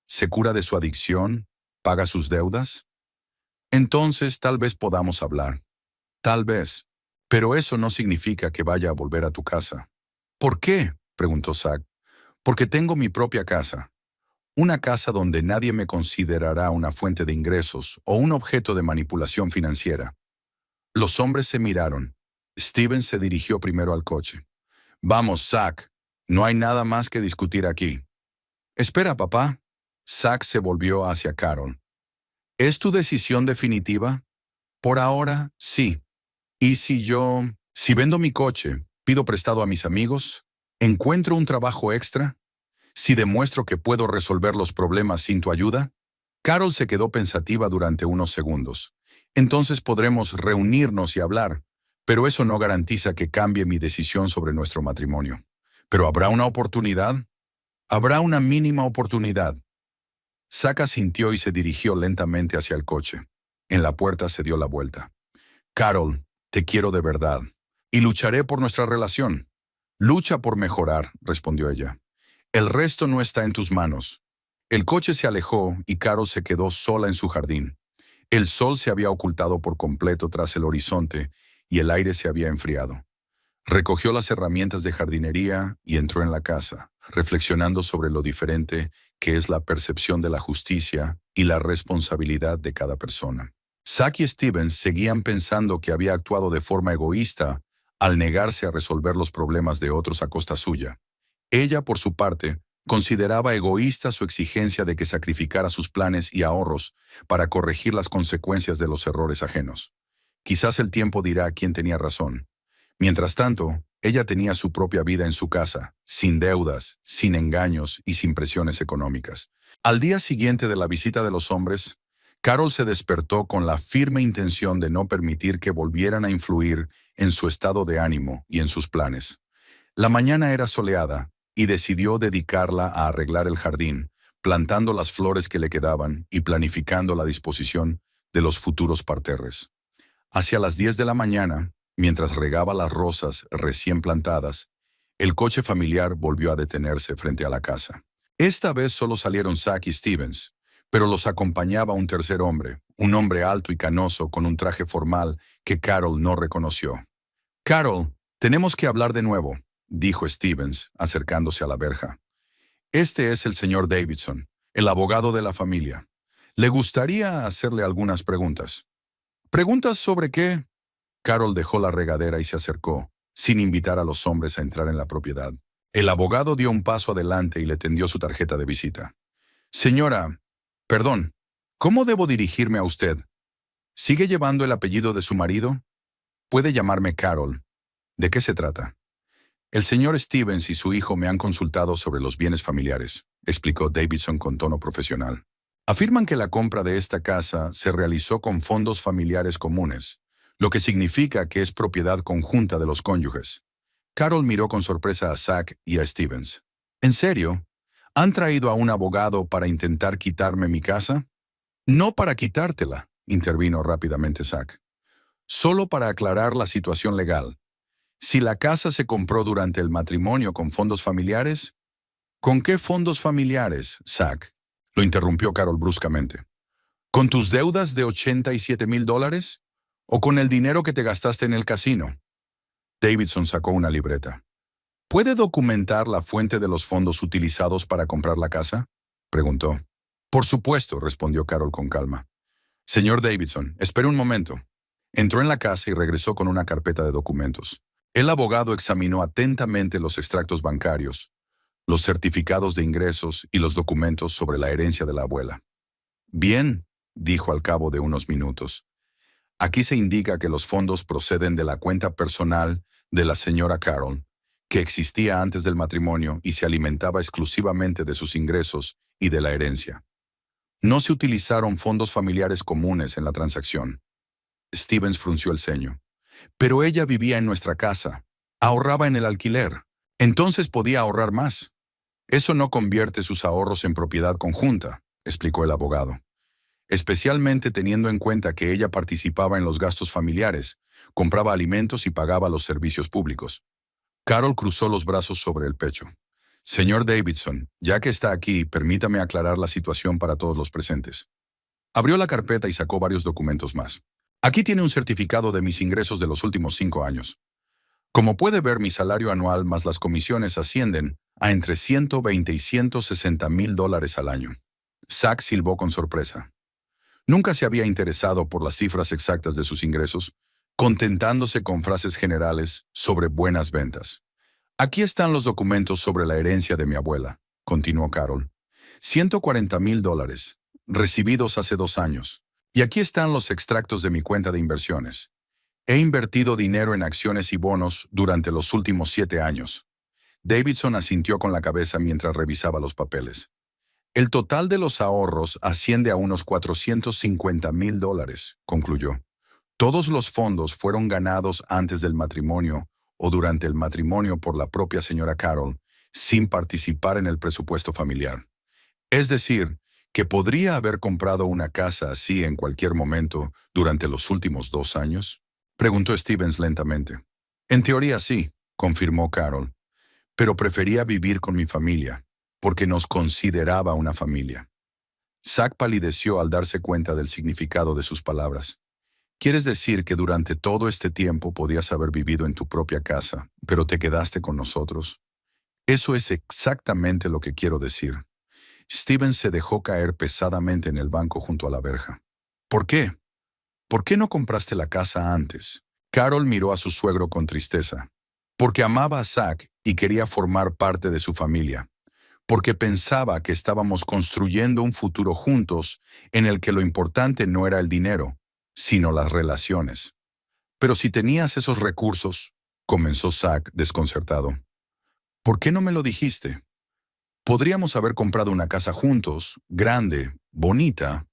¿Se cura de su adicción? ¿Paga sus deudas? Entonces tal vez podamos hablar. Tal vez. Pero eso no significa que vaya a volver a tu casa. ¿Por qué?, preguntó Zack. Porque tengo mi propia casa. Una casa donde nadie me considerará una fuente de ingresos o un objeto de manipulación financiera. Los hombres se miraron. Steven se dirigió primero al coche. Vamos, Zack. No hay nada más que discutir aquí. Espera, papá. Zack se volvió hacia Carol. ¿Es tu decisión definitiva? Por ahora, sí. ¿Y si vendo mi coche, pido prestado a mis amigos, encuentro un trabajo extra? ¿Si demuestro que puedo resolver los problemas sin tu ayuda? Carol se quedó pensativa durante unos segundos. Entonces podremos reunirnos y hablar, pero eso no garantiza que cambie mi decisión sobre nuestro matrimonio. ¿Pero habrá una oportunidad? Habrá una mínima oportunidad. Zack asintió y se dirigió lentamente hacia el coche. En la puerta se dio la vuelta. Carol, te quiero de verdad, y lucharé por nuestra relación. Lucha por mejorar, respondió ella. El resto no está en tus manos. El coche se alejó y Carol se quedó sola en su jardín. El sol se había ocultado por completo tras el horizonte y el aire se había enfriado. Recogió las herramientas de jardinería y entró en la casa, reflexionando sobre lo diferente que es la percepción de la justicia y la responsabilidad de cada persona. Zack y Stevens seguían pensando que había actuado de forma egoísta al negarse a resolver los problemas de otros a costa suya. Ella, por su parte, consideraba egoísta su exigencia de que sacrificara sus planes y ahorros para corregir las consecuencias de los errores ajenos. Quizás el tiempo dirá quién tenía razón. Mientras tanto, ella tenía su propia vida en su casa, sin deudas, sin engaños y sin presiones económicas. Al día siguiente de la visita de los hombres, Carol se despertó con la firme intención de no permitir que volvieran a influir en su estado de ánimo y en sus planes. La mañana era soleada y decidió dedicarla a arreglar el jardín, plantando las flores que le quedaban y planificando la disposición de los futuros parterres. Hacia las 10 de la mañana, mientras regaba las rosas recién plantadas, el coche familiar volvió a detenerse frente a la casa. Esta vez solo salieron Zack y Stevens, pero los acompañaba un tercer hombre, un hombre alto y canoso con un traje formal que Carol no reconoció. «Carol, tenemos que hablar de nuevo», dijo Stevens, acercándose a la verja. «Este es el señor Davidson, el abogado de la familia. Le gustaría hacerle algunas preguntas». «¿Preguntas sobre qué?». Carol dejó la regadera y se acercó, sin invitar a los hombres a entrar en la propiedad. El abogado dio un paso adelante y le tendió su tarjeta de visita. «Señora, perdón, ¿cómo debo dirigirme a usted? ¿Sigue llevando el apellido de su marido? Puede llamarme Carol. ¿De qué se trata?». «El señor Stevens y su hijo me han consultado sobre los bienes familiares», explicó Davidson con tono profesional. «Afirman que la compra de esta casa se realizó con fondos familiares comunes, lo que significa que es propiedad conjunta de los cónyuges». Carol miró con sorpresa a Zack y a Stevens. «¿En serio? ¿Han traído a un abogado para intentar quitarme mi casa?». «No para quitártela», intervino rápidamente Zack. «Solo para aclarar la situación legal. Si la casa se compró durante el matrimonio con fondos familiares». «¿Con qué fondos familiares, Zack?», lo interrumpió Carol bruscamente. «¿Con tus deudas de $87,000? ¿O con el dinero que te gastaste en el casino?». Davidson sacó una libreta. «¿Puede documentar la fuente de los fondos utilizados para comprar la casa?», preguntó. «Por supuesto», respondió Carol con calma. «Señor Davidson, espere un momento». Entró en la casa y regresó con una carpeta de documentos. El abogado examinó atentamente los extractos bancarios, los certificados de ingresos y los documentos sobre la herencia de la abuela. «Bien», dijo al cabo de unos minutos. «Aquí se indica que los fondos proceden de la cuenta personal de la señora Carol, que existía antes del matrimonio y se alimentaba exclusivamente de sus ingresos y de la herencia. No se utilizaron fondos familiares comunes en la transacción». Stevens frunció el ceño. «Pero ella vivía en nuestra casa, ahorraba en el alquiler, entonces podía ahorrar más». «Eso no convierte sus ahorros en propiedad conjunta», explicó el abogado. «Especialmente teniendo en cuenta que ella participaba en los gastos familiares, compraba alimentos y pagaba los servicios públicos». Carol cruzó los brazos sobre el pecho. «Señor Davidson, ya que está aquí, permítame aclarar la situación para todos los presentes». Abrió la carpeta y sacó varios documentos más. «Aquí tiene un certificado de mis ingresos de los últimos 5 años. Como puede ver, mi salario anual más las comisiones ascienden a entre 120 y $160,000 al año». Zack silbó con sorpresa. Nunca se había interesado por las cifras exactas de sus ingresos, contentándose con frases generales sobre buenas ventas. «Aquí están los documentos sobre la herencia de mi abuela», continuó Carol. $140,000, recibidos hace 2 años. Y aquí están los extractos de mi cuenta de inversiones. He invertido dinero en acciones y bonos durante los últimos 7 años. Davidson asintió con la cabeza mientras revisaba los papeles. «El total de los ahorros asciende a unos $450,000, concluyó. Todos los fondos fueron ganados antes del matrimonio o durante el matrimonio por la propia señora Carol, sin participar en el presupuesto familiar. Es decir, que podría haber comprado una casa así en cualquier momento durante los últimos 2 años», preguntó Stevens lentamente. «En teoría sí», confirmó Carol, «pero prefería vivir con mi familia, porque nos consideraba una familia». Zack palideció al darse cuenta del significado de sus palabras. «¿Quieres decir que durante todo este tiempo podías haber vivido en tu propia casa, pero te quedaste con nosotros?». «Eso es exactamente lo que quiero decir». Stevens se dejó caer pesadamente en el banco junto a la verja. «¿Por qué? ¿Por qué no compraste la casa antes?». Carol miró a su suegro con tristeza, porque amaba a Zach y quería formar parte de su familia, porque pensaba que estábamos construyendo un futuro juntos en el que lo importante no era el dinero, sino las relaciones. Pero si tenías esos recursos, comenzó Zach desconcertado. ¿Por qué no me lo dijiste? Podríamos haber comprado una casa juntos, grande, bonita.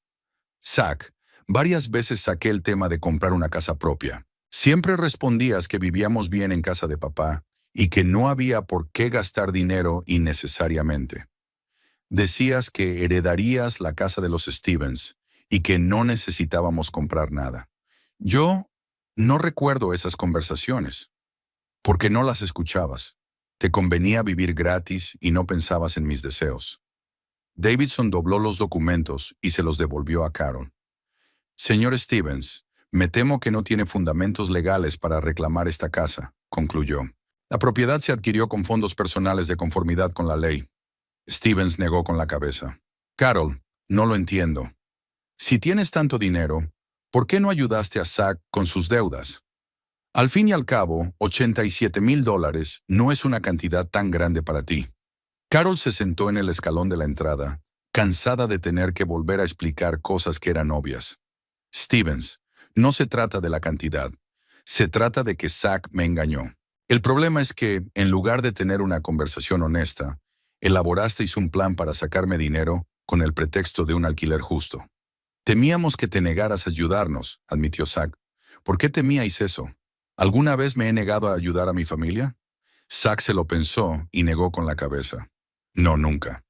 Zach, varias veces saqué el tema de comprar una casa propia. Siempre respondías que vivíamos bien en casa de papá y que no había por qué gastar dinero innecesariamente. Decías que heredarías la casa de los Stevens y que no necesitábamos comprar nada. Yo no recuerdo esas conversaciones, porque no las escuchabas. Te convenía vivir gratis y no pensabas en mis deseos. Davidson dobló los documentos y se los devolvió a Carol. Señor Stevens, me temo que no tiene fundamentos legales para reclamar esta casa, concluyó. La propiedad se adquirió con fondos personales de conformidad con la ley. Stevens negó con la cabeza. Carol, no lo entiendo. Si tienes tanto dinero, ¿por qué no ayudaste a Zach con sus deudas? Al fin y al cabo, $87,000 no es una cantidad tan grande para ti. Carol se sentó en el escalón de la entrada, cansada de tener que volver a explicar cosas que eran obvias. Stevens, no se trata de la cantidad. Se trata de que Zach me engañó. El problema es que, en lugar de tener una conversación honesta, elaborasteis un plan para sacarme dinero con el pretexto de un alquiler justo. Temíamos que te negaras a ayudarnos, admitió Zach. ¿Por qué temíais eso? ¿Alguna vez me he negado a ayudar a mi familia? Zach se lo pensó y negó con la cabeza. No, nunca.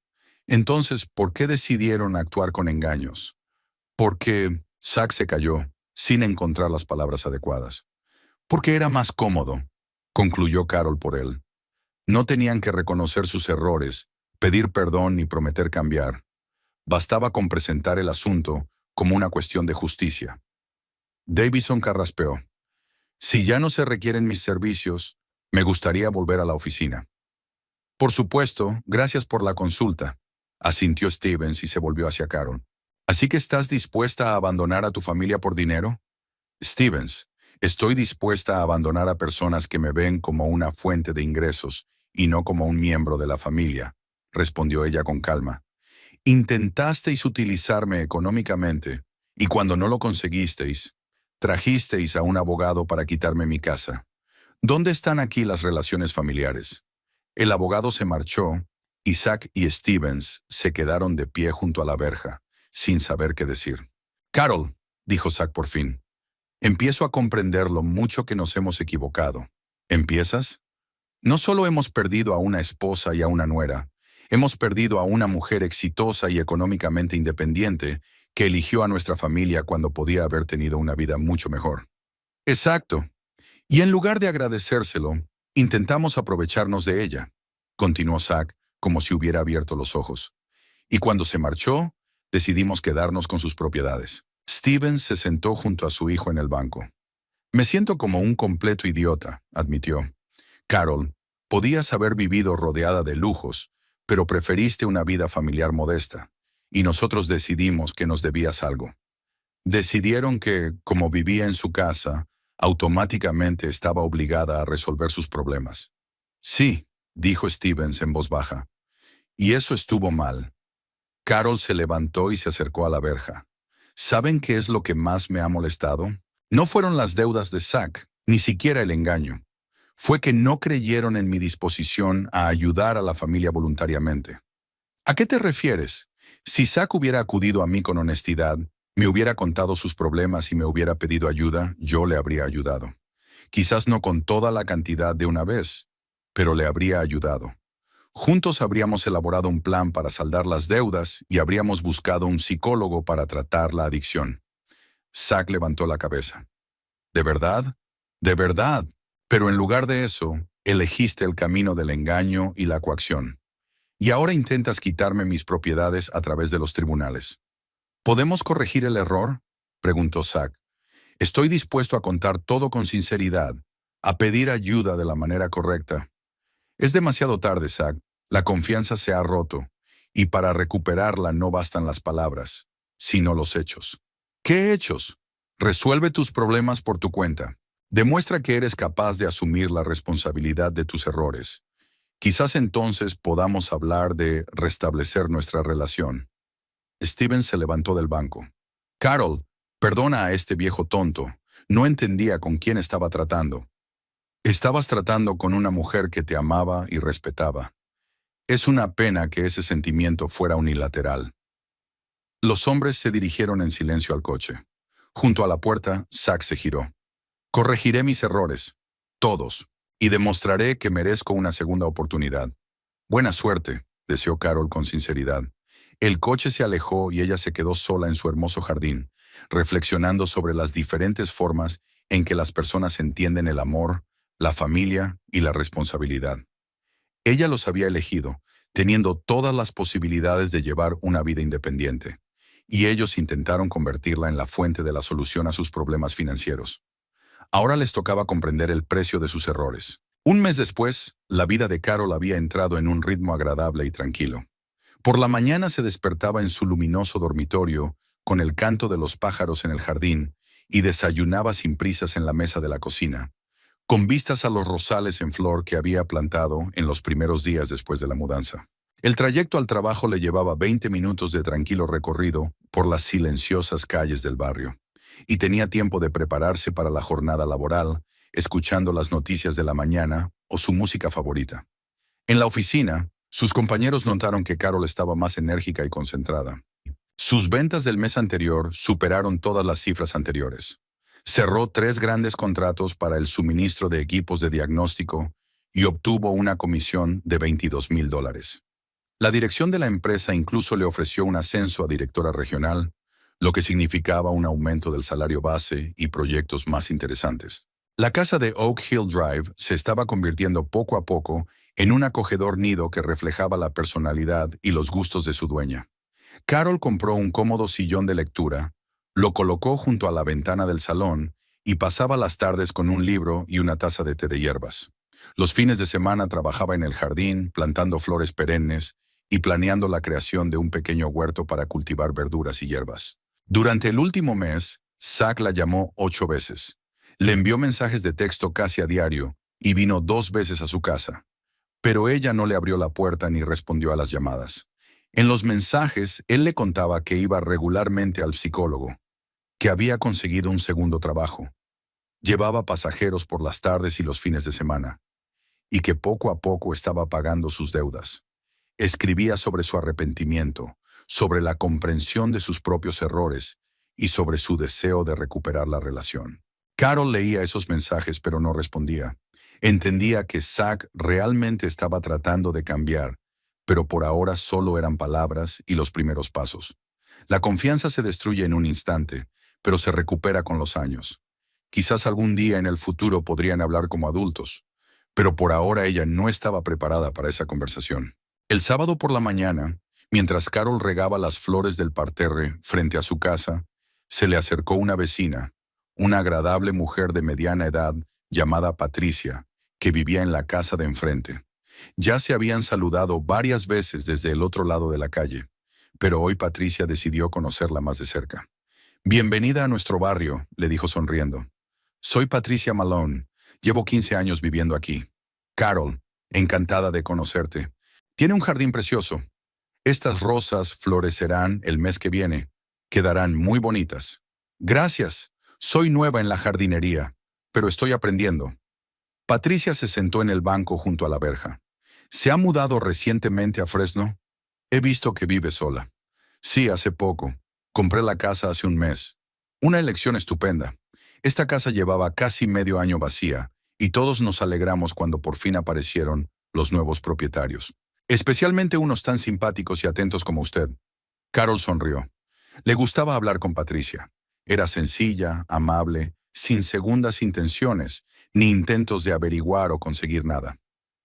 Entonces, ¿por qué decidieron actuar con engaños? Porque Zach se calló, sin encontrar las palabras adecuadas. Porque era más cómodo, concluyó Carol por él. No tenían que reconocer sus errores, pedir perdón ni prometer cambiar. Bastaba con presentar el asunto como una cuestión de justicia. Davidson carraspeó. Si ya no se requieren mis servicios, me gustaría volver a la oficina. Por supuesto, gracias por la consulta, asintió Stevens y se volvió hacia Carol. ¿Así que estás dispuesta a abandonar a tu familia por dinero? Stevens, estoy dispuesta a abandonar a personas que me ven como una fuente de ingresos y no como un miembro de la familia, respondió ella con calma. Intentasteis utilizarme económicamente y cuando no lo conseguisteis, trajisteis a un abogado para quitarme mi casa. ¿Dónde están aquí las relaciones familiares? El abogado se marchó y Zach y Stevens se quedaron de pie junto a la verja, sin saber qué decir. Carol, dijo Zach por fin, empiezo a comprender lo mucho que nos hemos equivocado. ¿Empiezas? No solo hemos perdido a una esposa y a una nuera, hemos perdido a una mujer exitosa y económicamente independiente que eligió a nuestra familia cuando podía haber tenido una vida mucho mejor. Exacto. Y en lugar de agradecérselo, intentamos aprovecharnos de ella, continuó Zach como si hubiera abierto los ojos. Y cuando se marchó, decidimos quedarnos con sus propiedades. Stevens se sentó junto a su hijo en el banco. Me siento como un completo idiota, admitió. Carol, podías haber vivido rodeada de lujos, pero preferiste una vida familiar modesta, y nosotros decidimos que nos debías algo. Decidieron que, como vivía en su casa, automáticamente estaba obligada a resolver sus problemas. Sí, dijo Stevens en voz baja. Y eso estuvo mal. Carol se levantó y se acercó a la verja. ¿Saben qué es lo que más me ha molestado? No fueron las deudas de Zach, ni siquiera el engaño. Fue que no creyeron en mi disposición a ayudar a la familia voluntariamente. ¿A qué te refieres? Si Zach hubiera acudido a mí con honestidad, me hubiera contado sus problemas y me hubiera pedido ayuda, yo le habría ayudado. Quizás no con toda la cantidad de una vez, pero le habría ayudado. Juntos habríamos elaborado un plan para saldar las deudas y habríamos buscado un psicólogo para tratar la adicción. Zach levantó la cabeza. ¿De verdad? ¿De verdad? Pero en lugar de eso, elegiste el camino del engaño y la coacción. Y ahora intentas quitarme mis propiedades a través de los tribunales. ¿Podemos corregir el error?, preguntó Zach. Estoy dispuesto a contar todo con sinceridad, a pedir ayuda de la manera correcta. Es demasiado tarde, Zach. La confianza se ha roto, y para recuperarla no bastan las palabras, sino los hechos. ¿Qué hechos? Resuelve tus problemas por tu cuenta. Demuestra que eres capaz de asumir la responsabilidad de tus errores. Quizás entonces podamos hablar de restablecer nuestra relación. Steven se levantó del banco. Carol, perdona a este viejo tonto. No entendía con quién estaba tratando. Estabas tratando con una mujer que te amaba y respetaba. Es una pena que ese sentimiento fuera unilateral. Los hombres se dirigieron en silencio al coche. Junto a la puerta, Zack se giró. Corregiré mis errores, todos, y demostraré que merezco una segunda oportunidad. Buena suerte, deseó Carol con sinceridad. El coche se alejó y ella se quedó sola en su hermoso jardín, reflexionando sobre las diferentes formas en que las personas entienden el amor, la familia y la responsabilidad. Ella los había elegido, teniendo todas las posibilidades de llevar una vida independiente, y ellos intentaron convertirla en la fuente de la solución a sus problemas financieros. Ahora les tocaba comprender el precio de sus errores. Un mes después, la vida de Carol había entrado en un ritmo agradable y tranquilo. Por la mañana se despertaba en su luminoso dormitorio, con el canto de los pájaros en el jardín, y desayunaba sin prisas en la mesa de la cocina, con vistas a los rosales en flor que había plantado en los primeros días después de la mudanza. El trayecto al trabajo le llevaba 20 minutos de tranquilo recorrido por las silenciosas calles del barrio, y tenía tiempo de prepararse para la jornada laboral, escuchando las noticias de la mañana o su música favorita. En la oficina, sus compañeros notaron que Carol estaba más enérgica y concentrada. Sus ventas del mes anterior superaron todas las cifras anteriores. Cerró 3 grandes contratos para el suministro de equipos de diagnóstico y obtuvo una comisión de $22,000. La dirección de la empresa incluso le ofreció un ascenso a directora regional, lo que significaba un aumento del salario base y proyectos más interesantes. La casa de Oak Hill Drive se estaba convirtiendo poco a poco en un acogedor nido que reflejaba la personalidad y los gustos de su dueña. Carol compró un cómodo sillón de lectura, lo colocó junto a la ventana del salón y pasaba las tardes con un libro y una taza de té de hierbas. Los fines de semana trabajaba en el jardín, plantando flores perennes y planeando la creación de un pequeño huerto para cultivar verduras y hierbas. Durante el último mes, Zack la llamó 8 veces. Le envió mensajes de texto casi a diario y vino 2 veces a su casa. Pero ella no le abrió la puerta ni respondió a las llamadas. En los mensajes, él le contaba que iba regularmente al psicólogo, que había conseguido un segundo trabajo, llevaba pasajeros por las tardes y los fines de semana, y que poco a poco estaba pagando sus deudas. Escribía sobre su arrepentimiento, sobre la comprensión de sus propios errores y sobre su deseo de recuperar la relación. Carol leía esos mensajes pero no respondía. Entendía que Zack realmente estaba tratando de cambiar, pero por ahora solo eran palabras y los primeros pasos. La confianza se destruye en un instante, pero se recupera con los años. Quizás algún día en el futuro podrían hablar como adultos, pero por ahora ella no estaba preparada para esa conversación. El sábado por la mañana, mientras Carol regaba las flores del parterre frente a su casa, se le acercó una vecina, una agradable mujer de mediana edad llamada Patricia, que vivía en la casa de enfrente. Ya se habían saludado varias veces desde el otro lado de la calle, pero hoy Patricia decidió conocerla más de cerca. «Bienvenida a nuestro barrio», le dijo sonriendo. «Soy Patricia Malone. Llevo 15 años viviendo aquí. Carol, encantada de conocerte. Tiene un jardín precioso. Estas rosas florecerán el mes que viene. Quedarán muy bonitas». «Gracias. Soy nueva en la jardinería, pero estoy aprendiendo». Patricia se sentó en el banco junto a la verja. «¿Se ha mudado recientemente a Fresno?» «He visto que vive sola». «Sí, hace poco. Compré la casa hace un mes. Una elección estupenda. Esta casa llevaba casi medio año vacía, y todos nos alegramos cuando por fin aparecieron los nuevos propietarios. Especialmente unos tan simpáticos y atentos como usted». Carol sonrió. Le gustaba hablar con Patricia. Era sencilla, amable, sin segundas intenciones, ni intentos de averiguar o conseguir nada.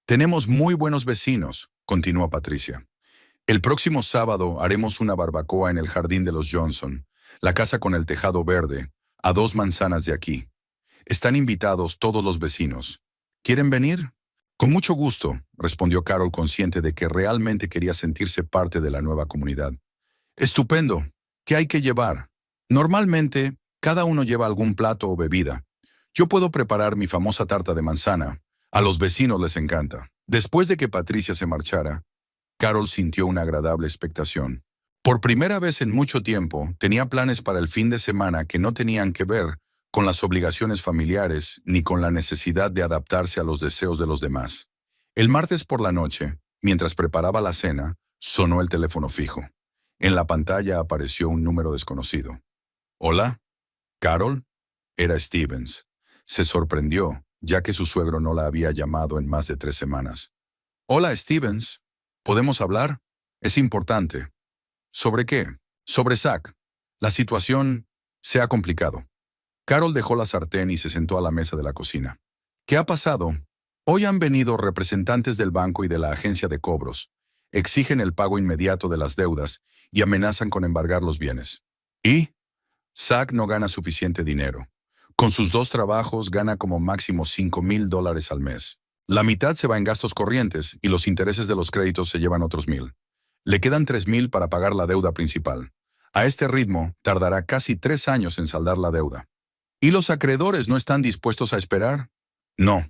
«Tenemos muy buenos vecinos», continuó Patricia. «El próximo sábado haremos una barbacoa en el jardín de los Johnson, la casa con el tejado verde, a 2 manzanas de aquí. Están invitados todos los vecinos. ¿Quieren venir?» «Con mucho gusto», respondió Carol, consciente de que realmente quería sentirse parte de la nueva comunidad. «Estupendo. ¿Qué hay que llevar?» «Normalmente, cada uno lleva algún plato o bebida. Yo puedo preparar mi famosa tarta de manzana. A los vecinos les encanta. Después de que Patricia se marchara, Carol sintió una agradable expectación. Por primera vez en mucho tiempo, tenía planes para el fin de semana que no tenían que ver con las obligaciones familiares ni con la necesidad de adaptarse a los deseos de los demás. El martes por la noche, mientras preparaba la cena, sonó el teléfono fijo. En la pantalla apareció un número desconocido. ¿Hola? ¿Carol? Era Stevens. Se sorprendió, ya que su suegro no la había llamado en más de 3 semanas. Hola, Stevens. ¿Podemos hablar? Es importante. ¿Sobre qué? Sobre Zach. La situación se ha complicado. Carol dejó la sartén y se sentó a la mesa de la cocina. ¿Qué ha pasado? Hoy han venido representantes del banco y de la agencia de cobros. Exigen el pago inmediato de las deudas y amenazan con embargar los bienes. ¿Y? Zach no gana suficiente dinero. Con sus 2 trabajos gana como máximo $5,000 al mes. La mitad se va en gastos corrientes y los intereses de los créditos se llevan otros 1,000. Le quedan 3,000 para pagar la deuda principal. A este ritmo, tardará casi 3 años en saldar la deuda. ¿Y los acreedores no están dispuestos a esperar? No.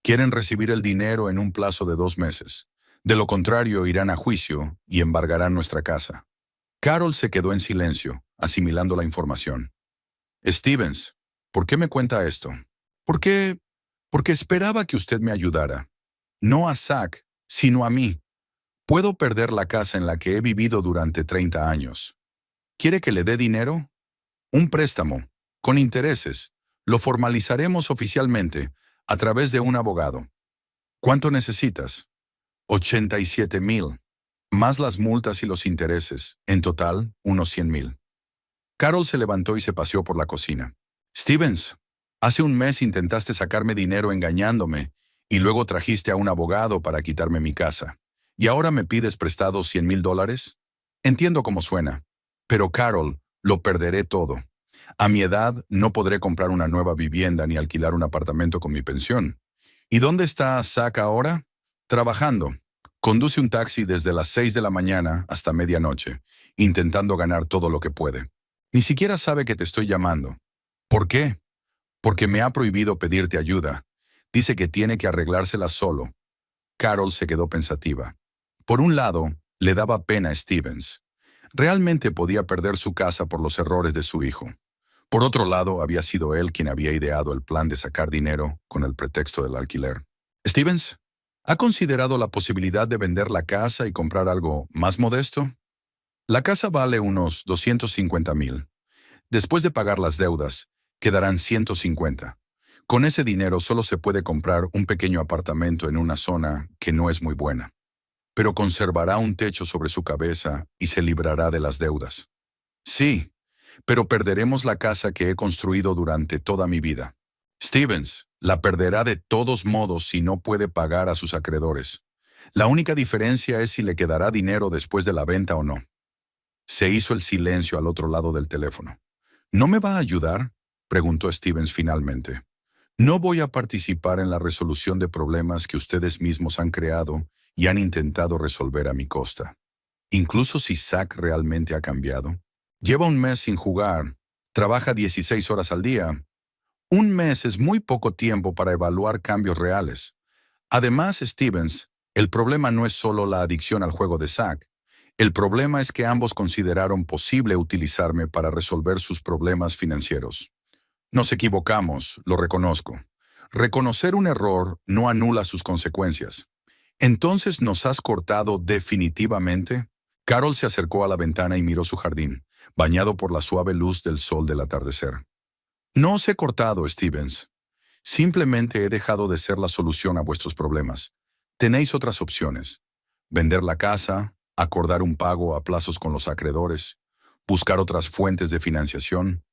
Quieren recibir el dinero en un plazo de 2 meses. De lo contrario, irán a juicio y embargarán nuestra casa. Carol se quedó en silencio, asimilando la información. Stevens, ¿por qué me cuenta esto? ¿Por qué? Porque esperaba que usted me ayudara. No a Zach, sino a mí. Puedo perder la casa en la que he vivido durante 30 años. ¿Quiere que le dé dinero? Un préstamo, con intereses. Lo formalizaremos oficialmente, a través de un abogado. ¿Cuánto necesitas? 87,000. Más las multas y los intereses. En total, unos 100,000. Carol se levantó y se paseó por la cocina. Stevens, hace un mes intentaste sacarme dinero engañándome y luego trajiste a un abogado para quitarme mi casa. ¿Y ahora me pides prestado $100,000? Entiendo cómo suena. Pero Carol, lo perderé todo. A mi edad no podré comprar una nueva vivienda ni alquilar un apartamento con mi pensión. ¿Y dónde está Zach ahora? Trabajando. Conduce un taxi desde las 6 de la mañana hasta medianoche, intentando ganar todo lo que puede. Ni siquiera sabe que te estoy llamando. ¿Por qué? Porque me ha prohibido pedirte ayuda. Dice que tiene que arreglársela solo. Carol se quedó pensativa. Por un lado, le daba pena a Stevens. Realmente podía perder su casa por los errores de su hijo. Por otro lado, había sido él quien había ideado el plan de sacar dinero con el pretexto del alquiler. Stevens, ¿ha considerado la posibilidad de vender la casa y comprar algo más modesto? La casa vale unos 250,000. Después de pagar las deudas, quedarán 150. Con ese dinero solo se puede comprar un pequeño apartamento en una zona que no es muy buena. Pero conservará un techo sobre su cabeza y se librará de las deudas. Sí, pero perderemos la casa que he construido durante toda mi vida. Stevens la perderá de todos modos si no puede pagar a sus acreedores. La única diferencia es si le quedará dinero después de la venta o no. Se hizo el silencio al otro lado del teléfono. ¿No me va a ayudar?, preguntó Stevens finalmente. No voy a participar en la resolución de problemas que ustedes mismos han creado y han intentado resolver a mi costa. Incluso si Zach realmente ha cambiado. Lleva un mes sin jugar. Trabaja 16 horas al día. Un mes es muy poco tiempo para evaluar cambios reales. Además, Stevens, el problema no es solo la adicción al juego de Zach. El problema es que ambos consideraron posible utilizarme para resolver sus problemas financieros. Nos equivocamos, lo reconozco. Reconocer un error no anula sus consecuencias. ¿Entonces nos has cortado definitivamente? Carol se acercó a la ventana y miró su jardín, bañado por la suave luz del sol del atardecer. No os he cortado, Stevens. Simplemente he dejado de ser la solución a vuestros problemas. Tenéis otras opciones. Vender la casa, acordar un pago a plazos con los acreedores, buscar otras fuentes de financiación.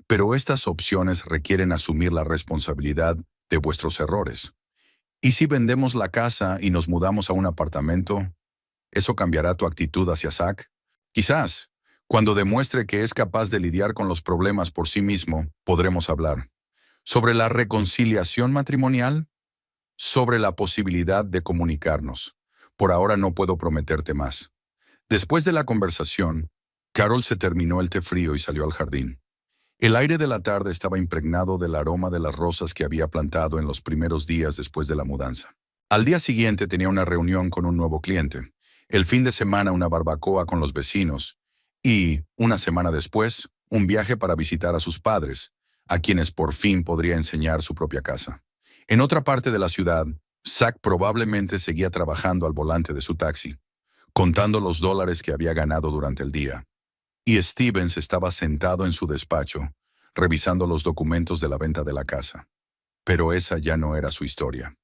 Pero estas opciones requieren asumir la responsabilidad de vuestros errores. ¿Y si vendemos la casa y nos mudamos a un apartamento? ¿Eso cambiará tu actitud hacia Zach? Quizás, cuando demuestre que es capaz de lidiar con los problemas por sí mismo, podremos hablar. ¿Sobre la reconciliación matrimonial? Sobre la posibilidad de comunicarnos. Por ahora no puedo prometerte más. Después de la conversación, Carol se terminó el té frío y salió al jardín. El aire de la tarde estaba impregnado del aroma de las rosas que había plantado en los primeros días después de la mudanza. Al día siguiente tenía una reunión con un nuevo cliente, el fin de semana una barbacoa con los vecinos y, una semana después, un viaje para visitar a sus padres, a quienes por fin podría enseñar su propia casa. En otra parte de la ciudad, Zack probablemente seguía trabajando al volante de su taxi, contando los dólares que había ganado durante el día. Y Stevens estaba sentado en su despacho, revisando los documentos de la venta de la casa. Pero esa ya no era su historia.